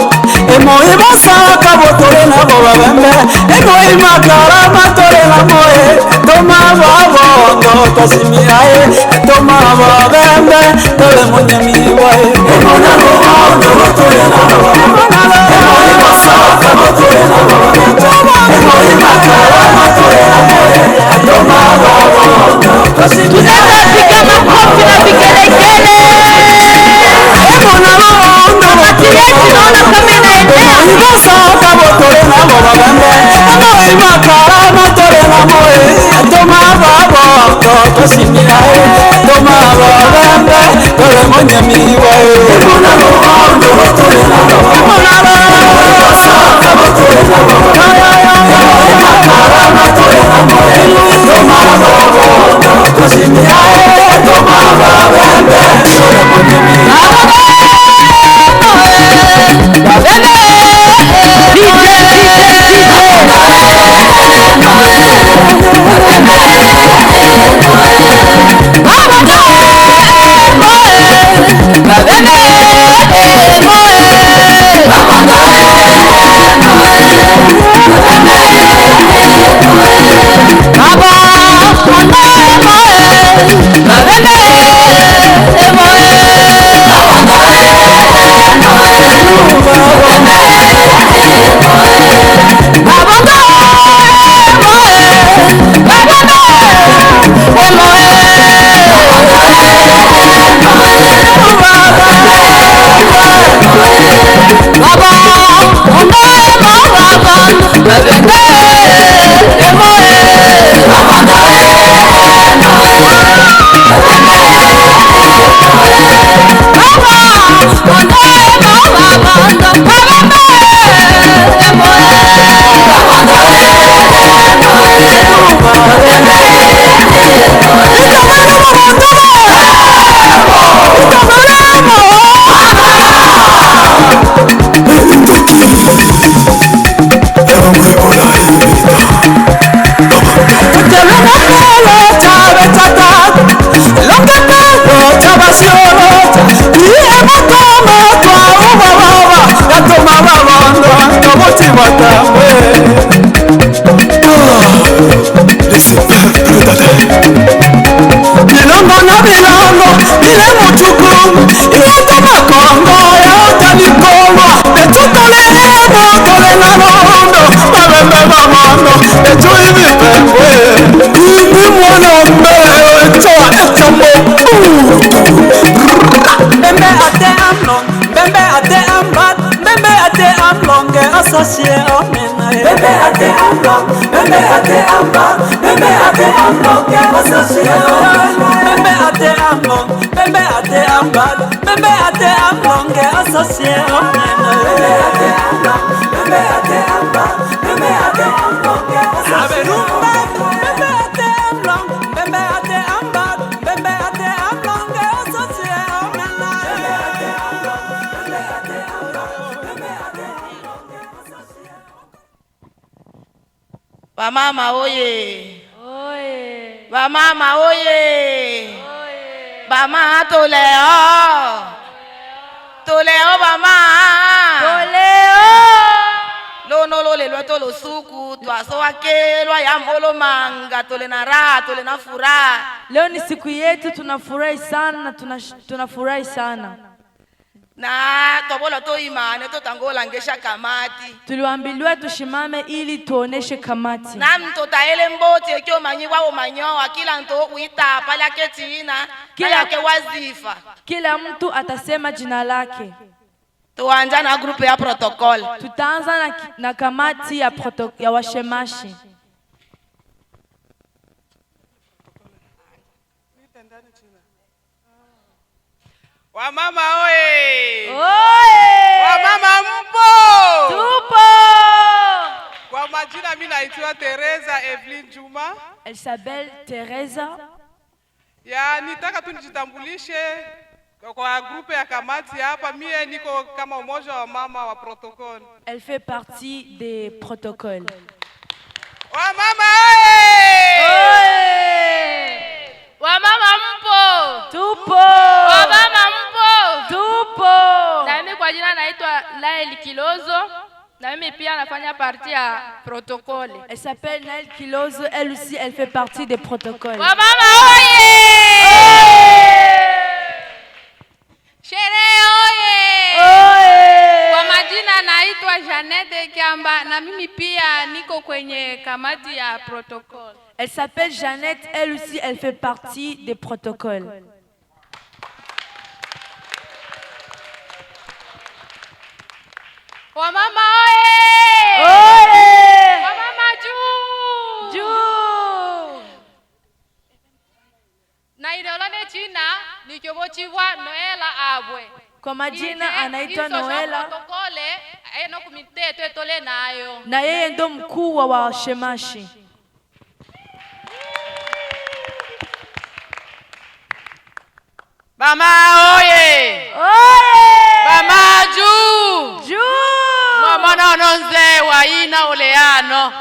Emo ibosa ka bo tole na bo baba mbe. Emo imakara na tole na moe. Toma baba no kasimi ae. Toma baba mbe tole monye miwa. Emona lo no lo tole na lo baba. Emo ibosa ka bo tole na bo baba. Emo imakara na tole na moe. Toma baba no kasimi ae. Tunapiga makofi na vigelegele. Emona lo no lo tole na bo baba. Ibosa ka bo tole na bo baba mbe. Emo imakara na tole na moe. Toma baba no kasimi ae. Toma baba mbe tole monye miwa. Emona lo no lo tole na bo baba. Emona lo ibosa ka bo tole na bo baba. Emo imakara na tole na moe. Toma baba no kasimi ae. Toma baba mbe tole monye miwa. Baba Bamama oye. Oye. Bamama oye. Oye. Bama toleo. Toleo bama. Toleo. Lono lole loto lo suku twaso wake lwa ya molo manga tole na raha tole na furaha. Leo ni siku yetu, tunafurahi sana na tunafurahi sana. Na tobola to imane to tangola ngesha kamati. Tuliwaambiliwa tushimame ili tuoneshe kamati. Na mtota ele mbote kyo manyiwa o manyoa kila mtu uita pala ketina kila ke wazifa. Kila mtu atasema jina lake. Tuanza na grupu ya protocol. Tutaanza na kamati ya washemashi. Wamama oye! Oye! Wamama mpo! Tupo! Kwa majina mimi naitwa Teresa Evelyn Juma. Elle s'appelle Teresa. Ya nitaka tu nijitambulishe kwa grupu ya kamati hapa. Mimi niko kama umoja wa mama wa protocol. Elle fait partie des protocoles. Wamama oye! Oye! Wamama mpo? Tupo! Wamama mpo? Tupo! Na mimi kwa jina naitwa Nael Kilozo. Na mimi pia nafanya partie ya protocole. Elle s'appelle Nael Kilozo, elle aussi elle fait partie des protocoles. Wamama oye! Sherehe oye! Oye! Kwa majina naitwa Janete Kiamba na mimi pia niko kwenye kamati ya protocole. Elle s'appelle Jeannette, elle aussi elle fait partie des protocoles. Wamama oye! Oye! Wamama juu! Juu! Na idolane china nikyobochiwa Noela Abwe. Kwa majina anaitwa Noela. Protokole eno kumiteto etole nayo. Na yeye ndo mkuu wa washemashi. Mama oye! Oye! Mama juu! Juu! Mama nonze wa ina oleano.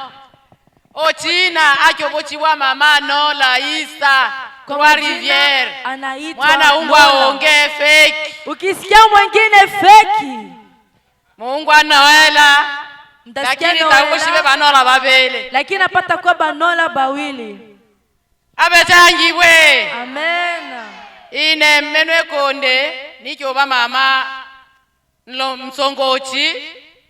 Ochina akyobochiwa mama no la Isa. Kwa Rivière. Anaitwa mwana ungwa onge fake. Ukisikia mwingine fake. Muungwa Noela. Lakini takushibe banola babele. Lakini apata kwa banola bawili. Abetangiwe. Amen. Ine mmenwe konde nikyoba mama nlo msongochi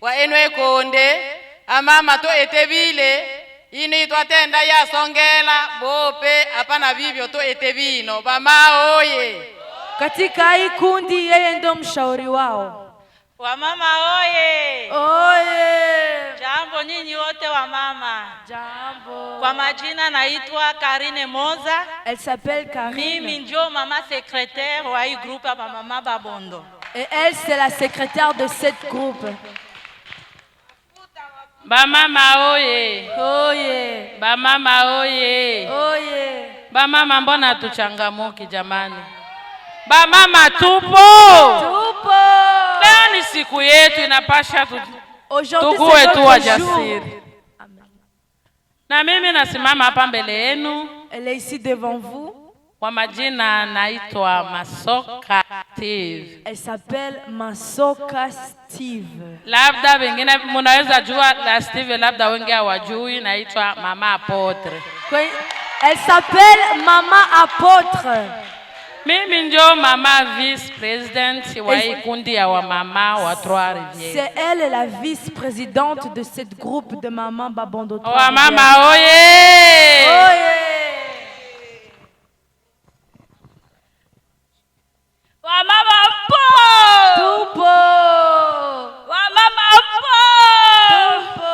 wa enwe konde amama to etebile ini twatenda ya songela bope hapana vivyo to etebino bama oye. Katika hii kundi yeye ndo mshauri wao. Wamama oye! Oye! Jambo nyinyi wote wa mama. Jambo. Kwa majina naitwa Karine Moza. Elle s'appelle Karine. Mimi ndio mama secrétaire wa hii groupe ya mama Babondo. Et elle c'est la secrétaire de cette groupe. Bamama oye! Oye! Bamama oye! Oye! Bamama mbona tuchangamuki jamani? Bamama tupo! Tupo! Leo ni siku yetu inapasha Aujourd'hui tukuwe c'est tu notre wajasiri. Na mimi nasimama hapa mbele yenu. Elle est ici devant vous. Kwa majina naitwa Masoka Steve. Elle s'appelle Masoka Steve. Labda wengine mnaweza jua la Steve, labda wengi hawajui, naitwa Mama Apotre. Elle s'appelle Mama Apotre. Mimi ndio mama vice president wa kundi ya wamama wa Trois-Rivières. C'est elle la vice-présidente de ce groupe de maman Babondo Trois-Rivières. Wamama oye! Oye! Wamama po! Tupo! Wamama po! Tupo!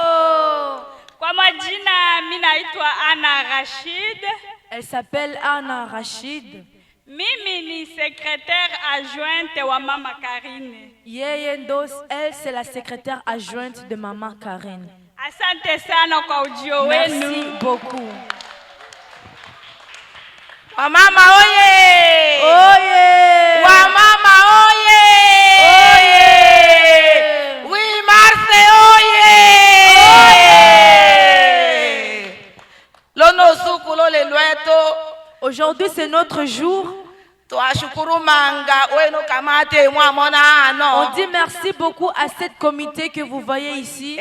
Kwa majina mimi naitwa Anna Rachid. Elle s'appelle Anna Rachid. Mimi ni secrétaire adjointe wa Mama Karine. Yeye ndo, elle c'est la secrétaire adjointe de Maman Karine. Asante sana kwa ujio wenu. Merci beaucoup. Wamama oye! Oye! Wamama oye! Oye! Oui, Marse oye! Oye! Lono suku lo le lueto. Aujourd'hui c'est notre jour. On dit merci beaucoup à cette comité que vous voyez ici.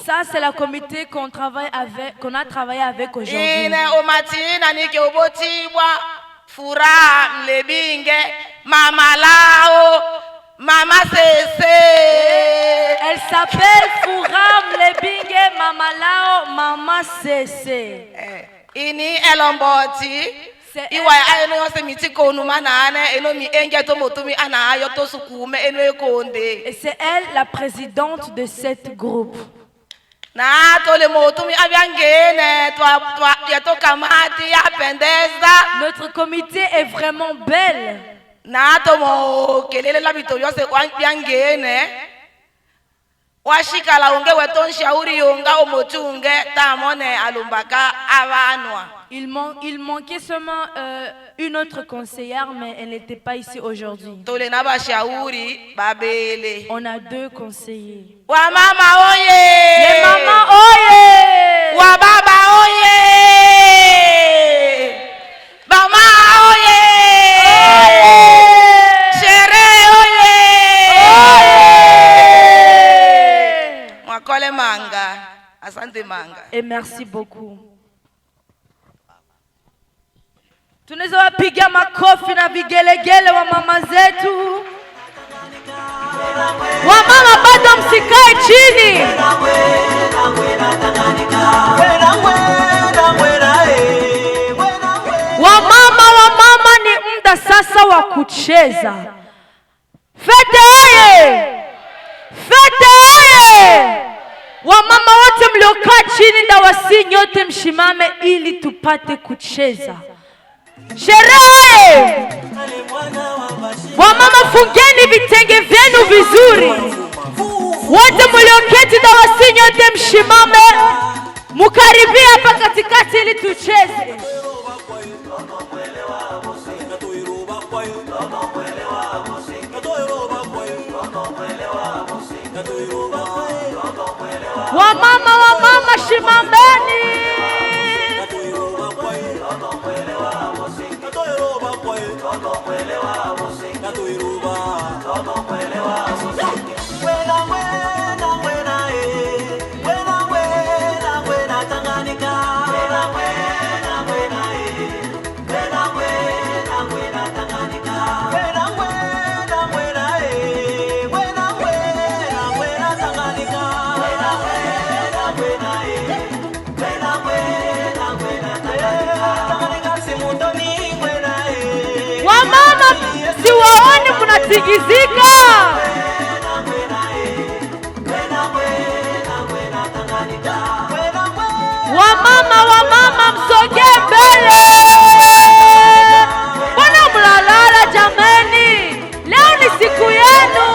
Ça c'est la comité qu'on a travaillé avec aujourd'hui. Mama Sese. Elle s'appelle Fouram Lebinge Mamalao Mama Sese. Ini elomboti. Iwa ayeno yose mitiko numana ane eno mi enge to motumi ana ayo to sukume eno ekonde. Et c'est elle la présidente de cette groupe. Na to le motumi abiangene twa ya to kamati ya pendeza. Notre comité est vraiment belle. Na tomo kelele la bito yose biangene washikala unge weton shauri yonga omotunge tamone alumbaka avanwa. Il manquait seulement une autre conseillère, mais elle n'était pas ici aujourd'hui. On a 2 conseillers. Wa mama oye! Les mamans oye! Wa baba oye! Mama oye! Mwakole manga. Asante manga. Et merci beaucoup. Tunaweza wapiga makofi na vigelegele wa mama zetu. Wamama bado msikae chini. Wamama ni muda sasa wa kucheza. Fete oye! Fete oye! Wamama wote mliokaa chini na wasi nyote mshimame ili tupate kucheza. Sherehe! Wamama fungeni vitenge vyenu vizuri. Wote mlioketi na wasi nyote mshimame. Mukaribia hapa katikati ili tucheze. Wamama shimameni. Wamama siwaoni mnatingizika. Wamama msogee mbele. Mbona mlalala jameni? Leo ni siku yenu.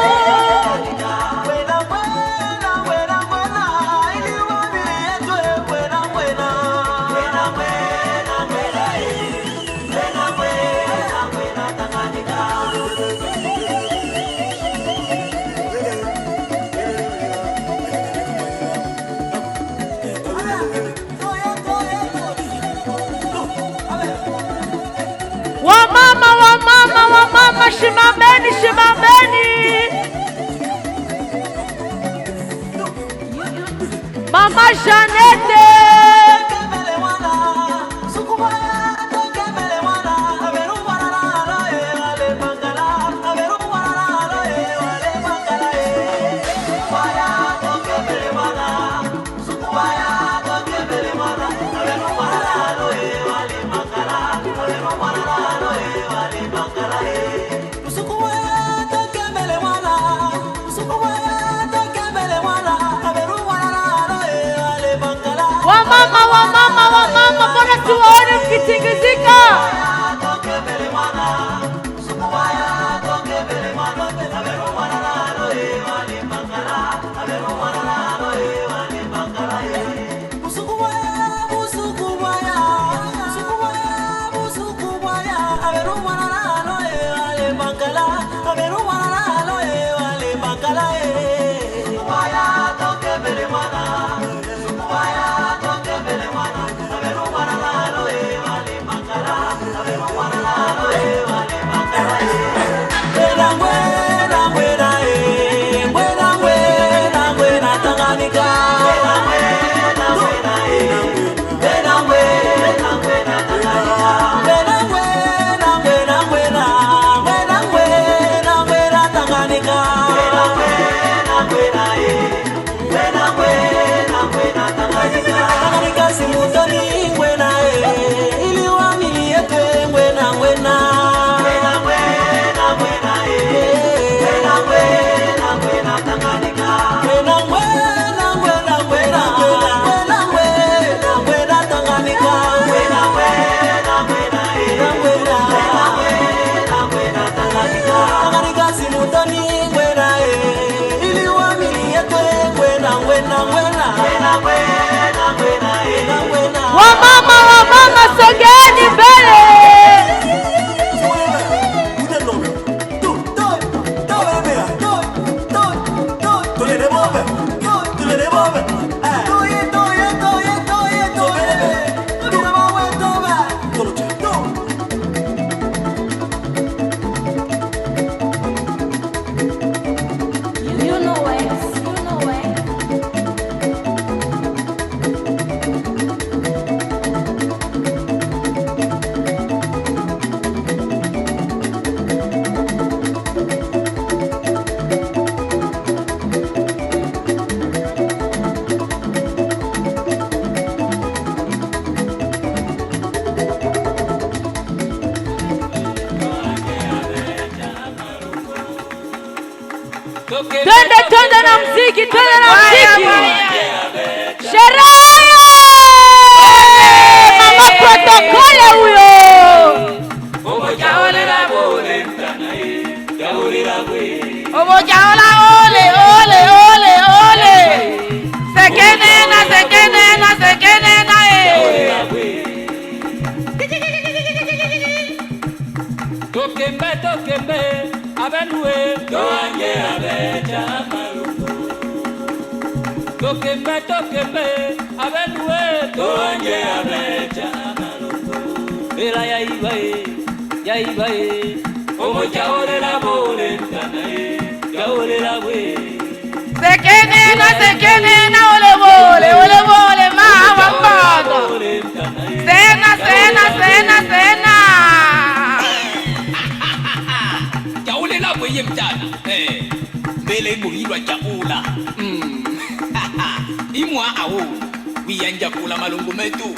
shimameni, shimameni. Mama Janete. Wamama, mbona tuwaone mkitingizika? Wamama, sogeni mbele. Twende na mziki, twende na mziki. Sherehe! Mama protokole huyo. Omojaola ole, ole, ole, ole. Sekenena, sekenena, sekenena Tokembe, abenue, doanye abeja maluko. Tokembe, abenue, doanye abeja maluko. Ela yaibae, omoja orela bole ntanae, ya orela we. Sekenena, sekenena, ole bole, mama mpaka. Sena. Ye mtana mbele muhilwa chakula imwa awo wiyanja kula malungu metu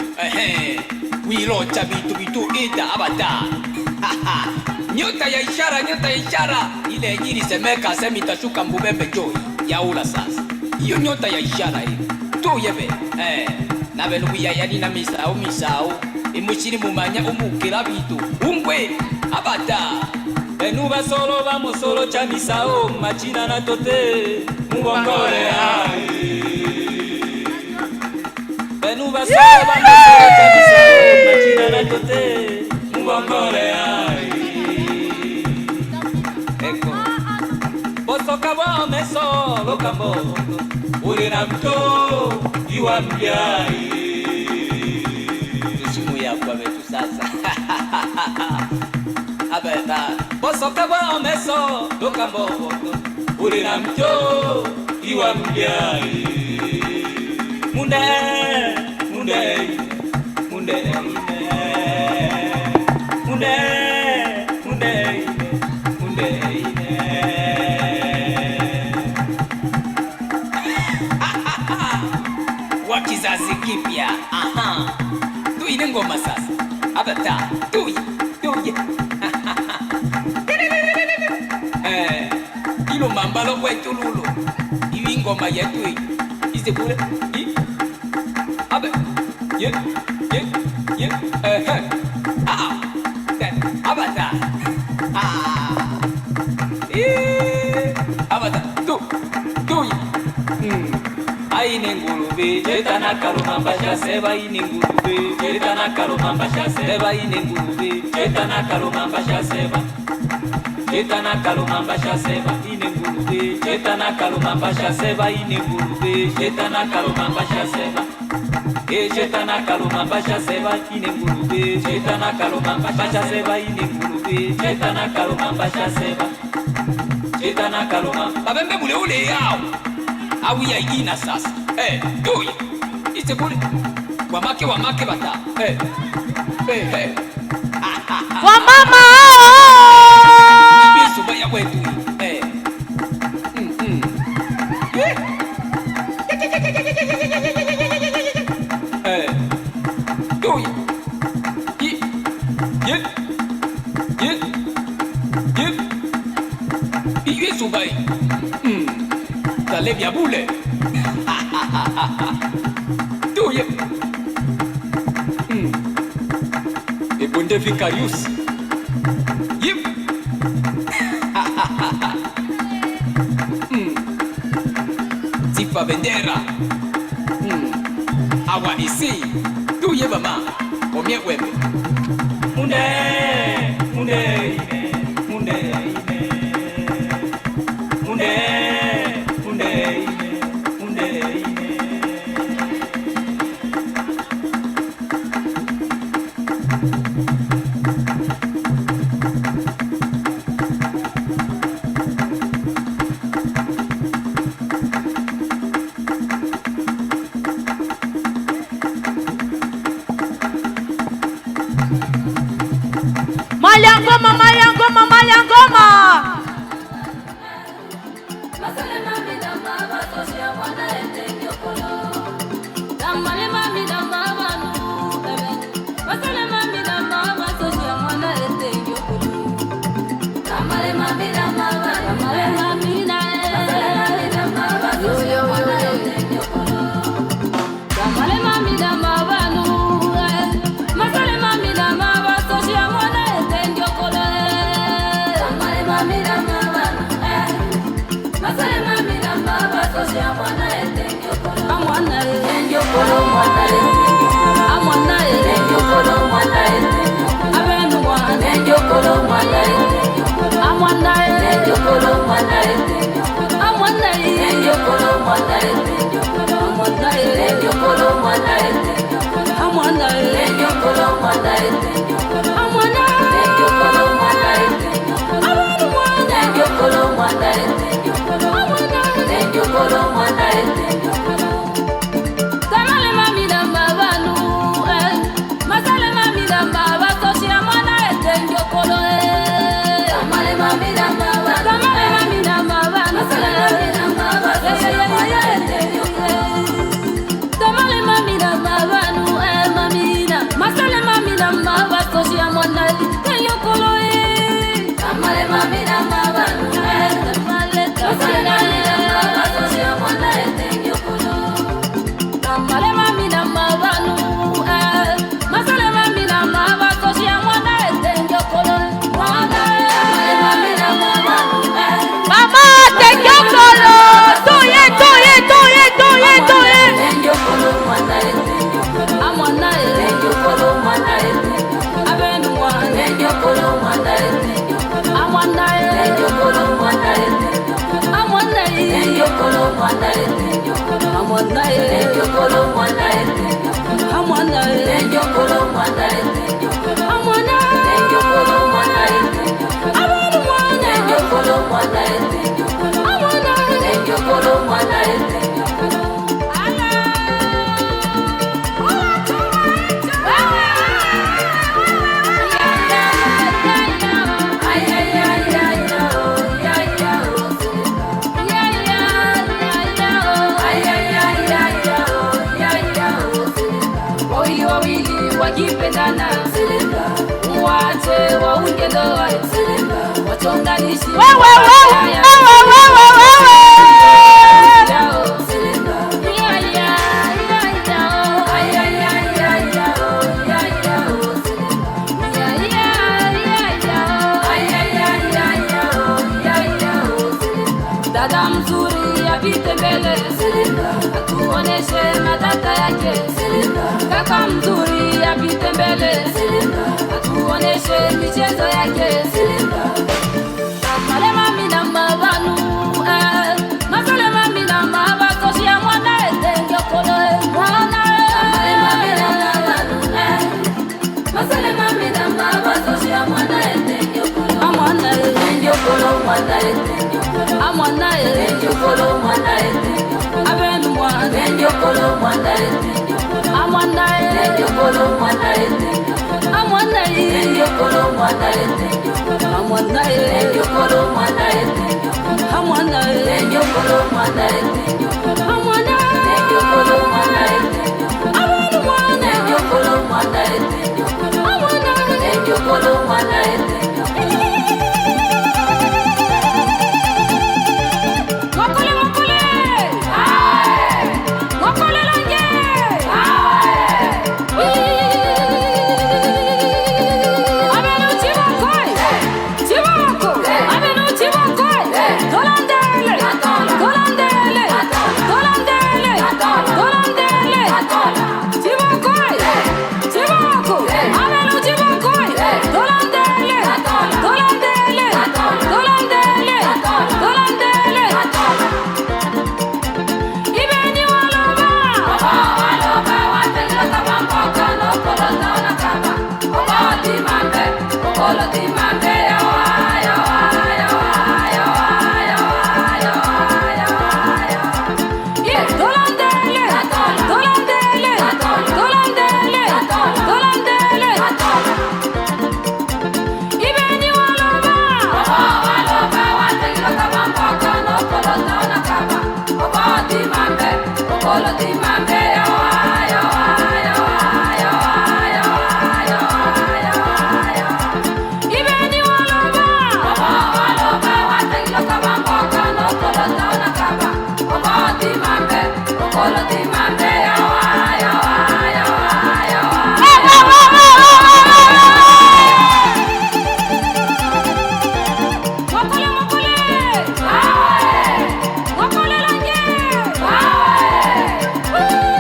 wilocha vitu ita abata nyota ya ishara ile nyiri semeka semitashuka mbubembe joy yaula sasa hiyo nyota ya ishara hiyo tu yebe na benu wiyayani na misao imushiri mumanya umukira bitu ungwe abata Benu basolo ba mosolo cha misao machina na tote mubongole ai. Benu basolo ba mosolo cha misao machina na tote mubongole ai. Eko bosoka wa meso lokambo ule na mto iwa mjai. Tusimu ya kwa wetu sasa. Abeta soka bwa omeso toka mboboto ule na mcho iwa mjai munde munde munde munde munde munde wa kizazi kipya tuine ngoma sasa abata tuye ilo mambalo kwetu lulo iwi ngoma yetu ize kule abe ye abata abata tu aine ngurube jetana karumamba shaseba ine ngurube jetana karumamba shaseba ine ngurube jetana karumamba shaseba jetana karumamba shaseba ine ngurube jetana karumamba shaseba ine ngurube jetana karumamba shaseba jetana karumamba shaseba ine ngurube jetana karumamba shaseba ine ngurube jetana karumamba shaseba jetana karumamba babembe mule ule yao awi ya ina sasa doye ite kule wamake bata wamama bisu baya wetu doye bisu baya Talebia bule Tuye E bonde vicarius Yip Tifa vendera Awa isi Tuye mama Omye weme Munde Munde Munde Munde I'm mwana ete Nyokolo mwana ete wakipendana wache waunge ndoa watonganishi dada mzuri apite mbele atuoneshe matata yake kaka mzuri apite mbele atuoneshe michezo yake masale mami na mabanu masale mami na mabato shia mwana ete Nyokolo mwana masale mami na mabato shia mwana ete Nyokolo mwana ete amwana ete Nyokolo mwana ete abenu mwana Nyokolo mwana ete amwana ete Nyokolo mwana ete amwana ete Nyokolo mwana ete amwana ete Nyokolo mwana ete amwana ete Nyokolo mwana ete amwana ete Nyokolo mwana ete abenu mwana Nyokolo mwana ete amwana ete Nyokolo mwana ete Woo!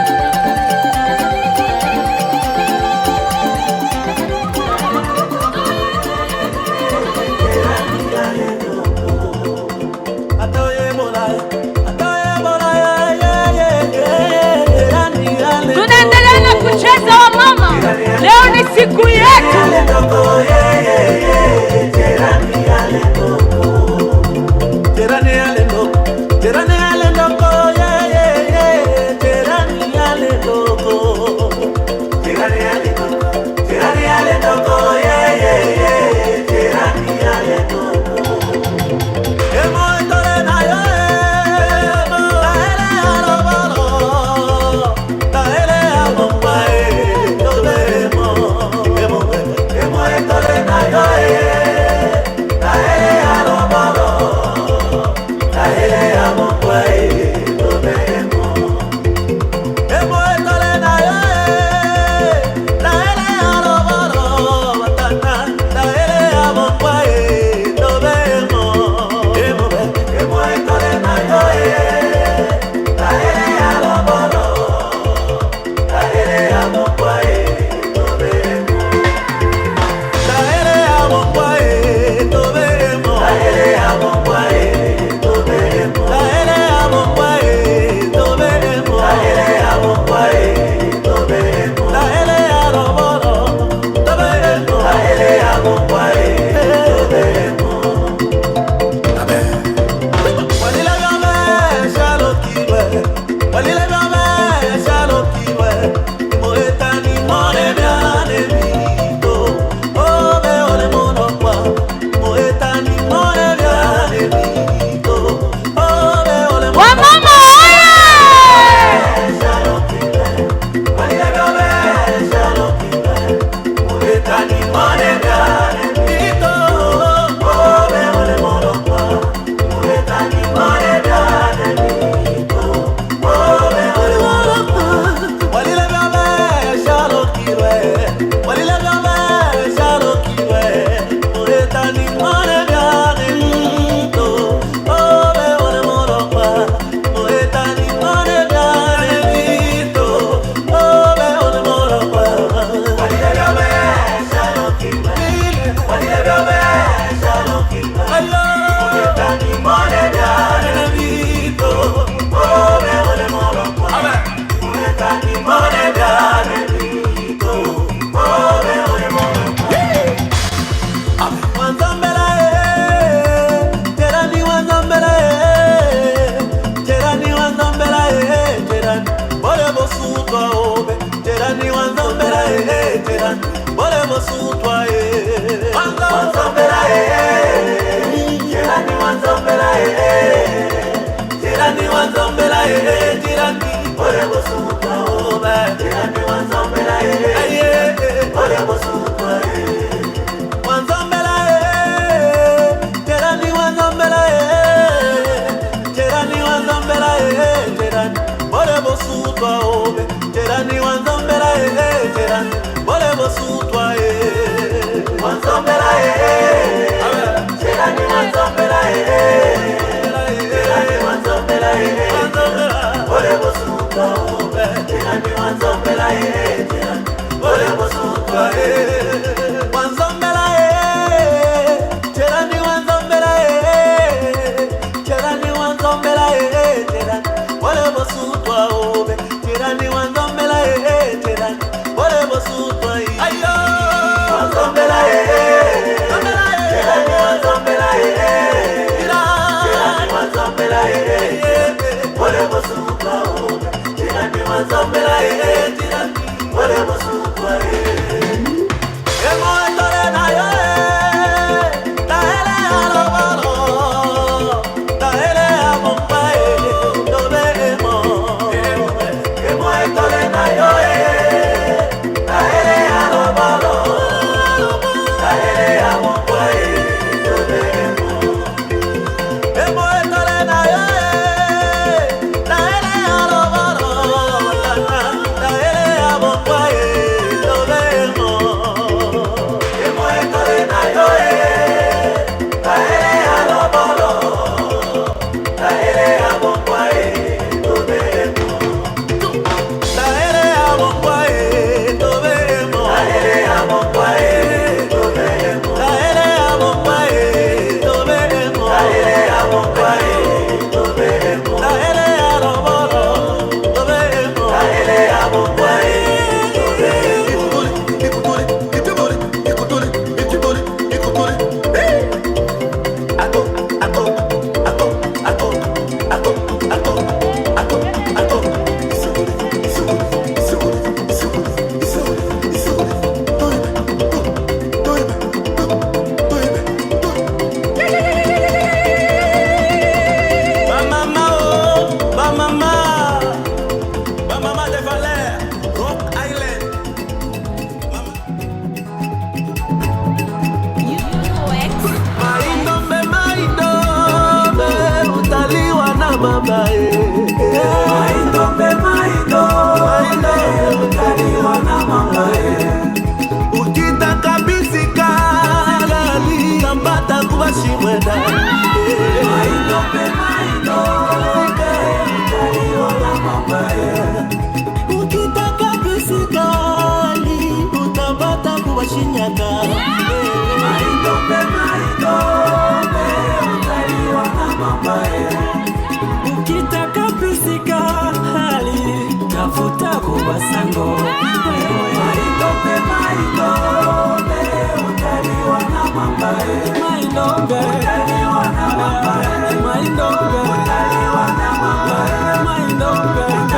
Maindombe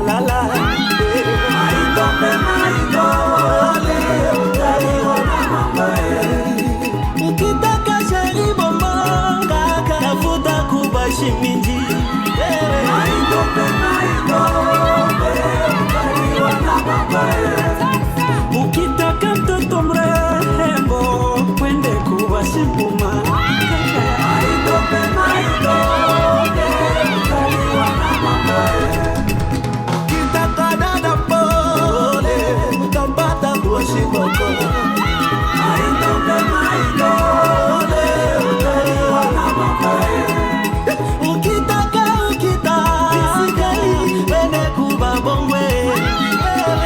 lala. Maindombe maindole, utaliona mama. Ukitaka shari bomanga, tafuta kubashi minji. Maindombe maindole, utaliona mama. Ukitaka mtoto mrembo, kwende kubashi mpuma. Maindombe maindole, utaliona mama. Ukitaka dada pole, utapata kubashi boko. Maindombe maindole, utaliona mama. Ukitaka wene kubabongwe.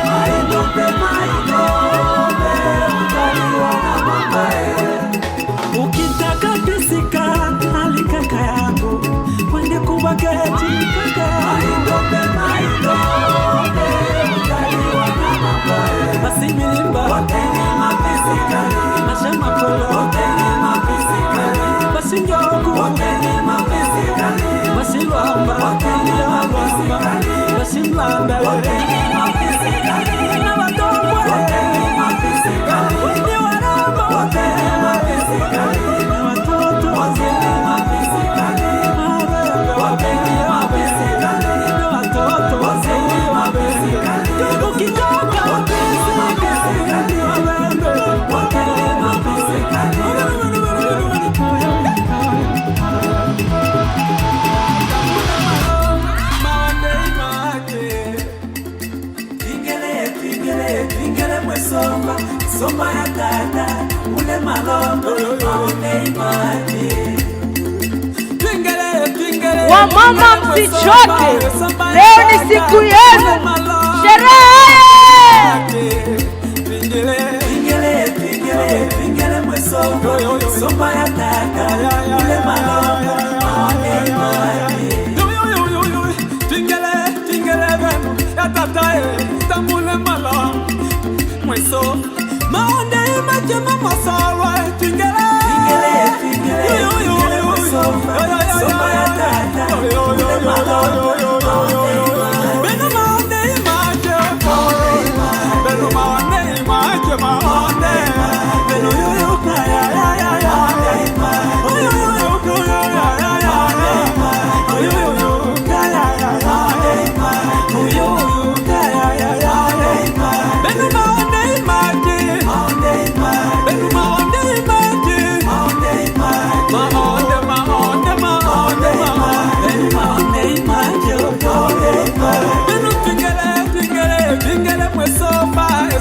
Maindombe maindole, utaliona mama. Ukitaka pisika alikaka yangu, wende kubageti kaka. Maindombe maindole, utaliona mama. Basi milimba watenge mapisika, mashama kolo watenge mapisika, basi njoku watenge mapisika, basi lwamba watenge mapisika, basi mlanda watenge mapisika, na watongwe watenge mapisika, wende waramba watenge mapisika, na watoto watenge mapisika, mabebe watenge mapisika, na watoto watenge mapisika, ukitoka watenge mapisika, mabebe watenge mapisika. Somba ya dada, ule malombo, maone imani. Wamama msichoke, leo ni siku yenu, sherehe! Pingele mwesombo, somba ya dada, ule malombo, maone imani. Pingele venu, ya tatae, tambule malombo, mweso. Maonde imaje mama sawa tingele somba ya dada ule malombo beno maonde imaje beno maonde imaje maonde beno yoyo kaya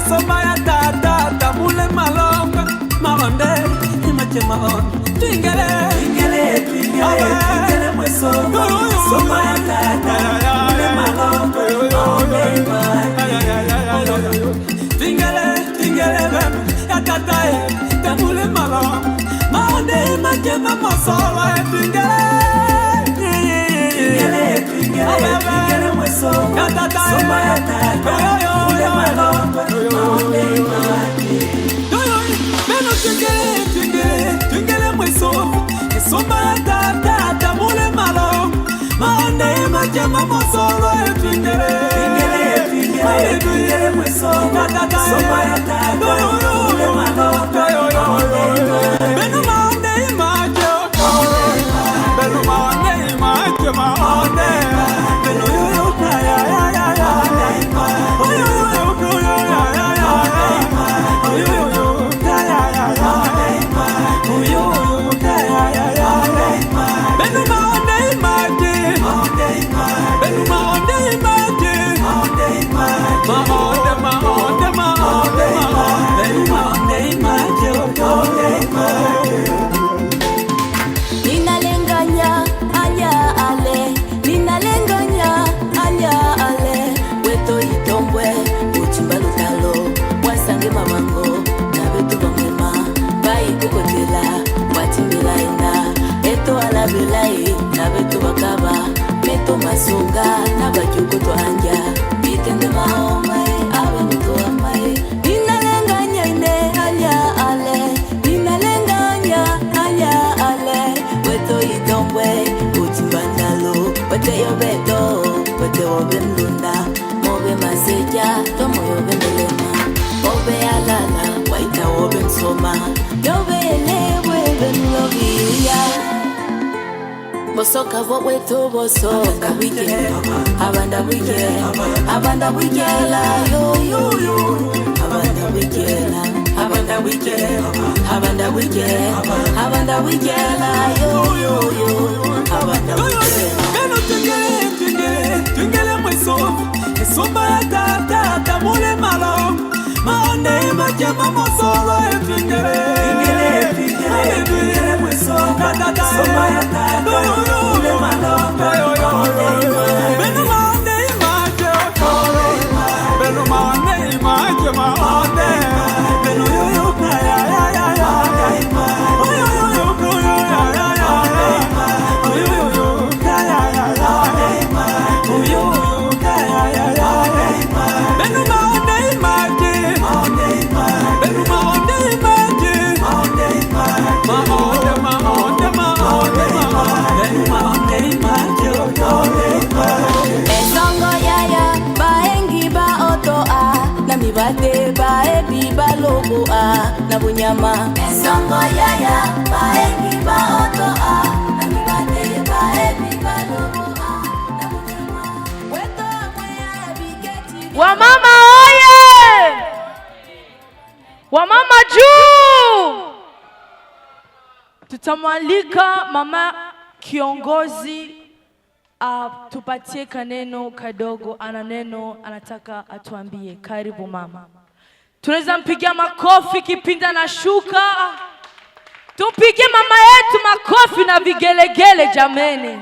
somba ya tata tamule malonga maonde imache maonde tingele mwesomba somba ya tata tamule malonga maonde tingele vemu ya tata tamule malonga maonde imache mamosola tingele mwesomba ya tata somba ya tata tamule malonga tingele mweso somba ya tata tamule malonga maonde imache mamosolo tingele mweso somba ya tata tamule malonga beno maonde imache beno maonde imache maonde beno yoyo kaya seja tomo yo bendelema obe alala waita obe nsoma yobe elewe benlogia Bosoka vowe to bosoka weekend abanda weekend la yo abanda weekend la yo abanda weekend Beno tungele mweso Esomba tata mule malo Maone majama mosolo Tungele mweso Tata somba ya tata mule malo Beno maone imaje Beno maone imaje maone Beno yoyo kaya Bate baebi balogo na bunyama Songo yaya baebi ba oto na bate baebi balogo na bunyama Weto mweya bigeti Wamama oye! Wamama juu! Tutamwalika mama kiongozi tupatie kaneno kadogo, ana neno anataka atuambie. Karibu mama. Tunaweza mpigia makofi kipinda na shuka. Tumpige mama yetu makofi na vigelegele jameni.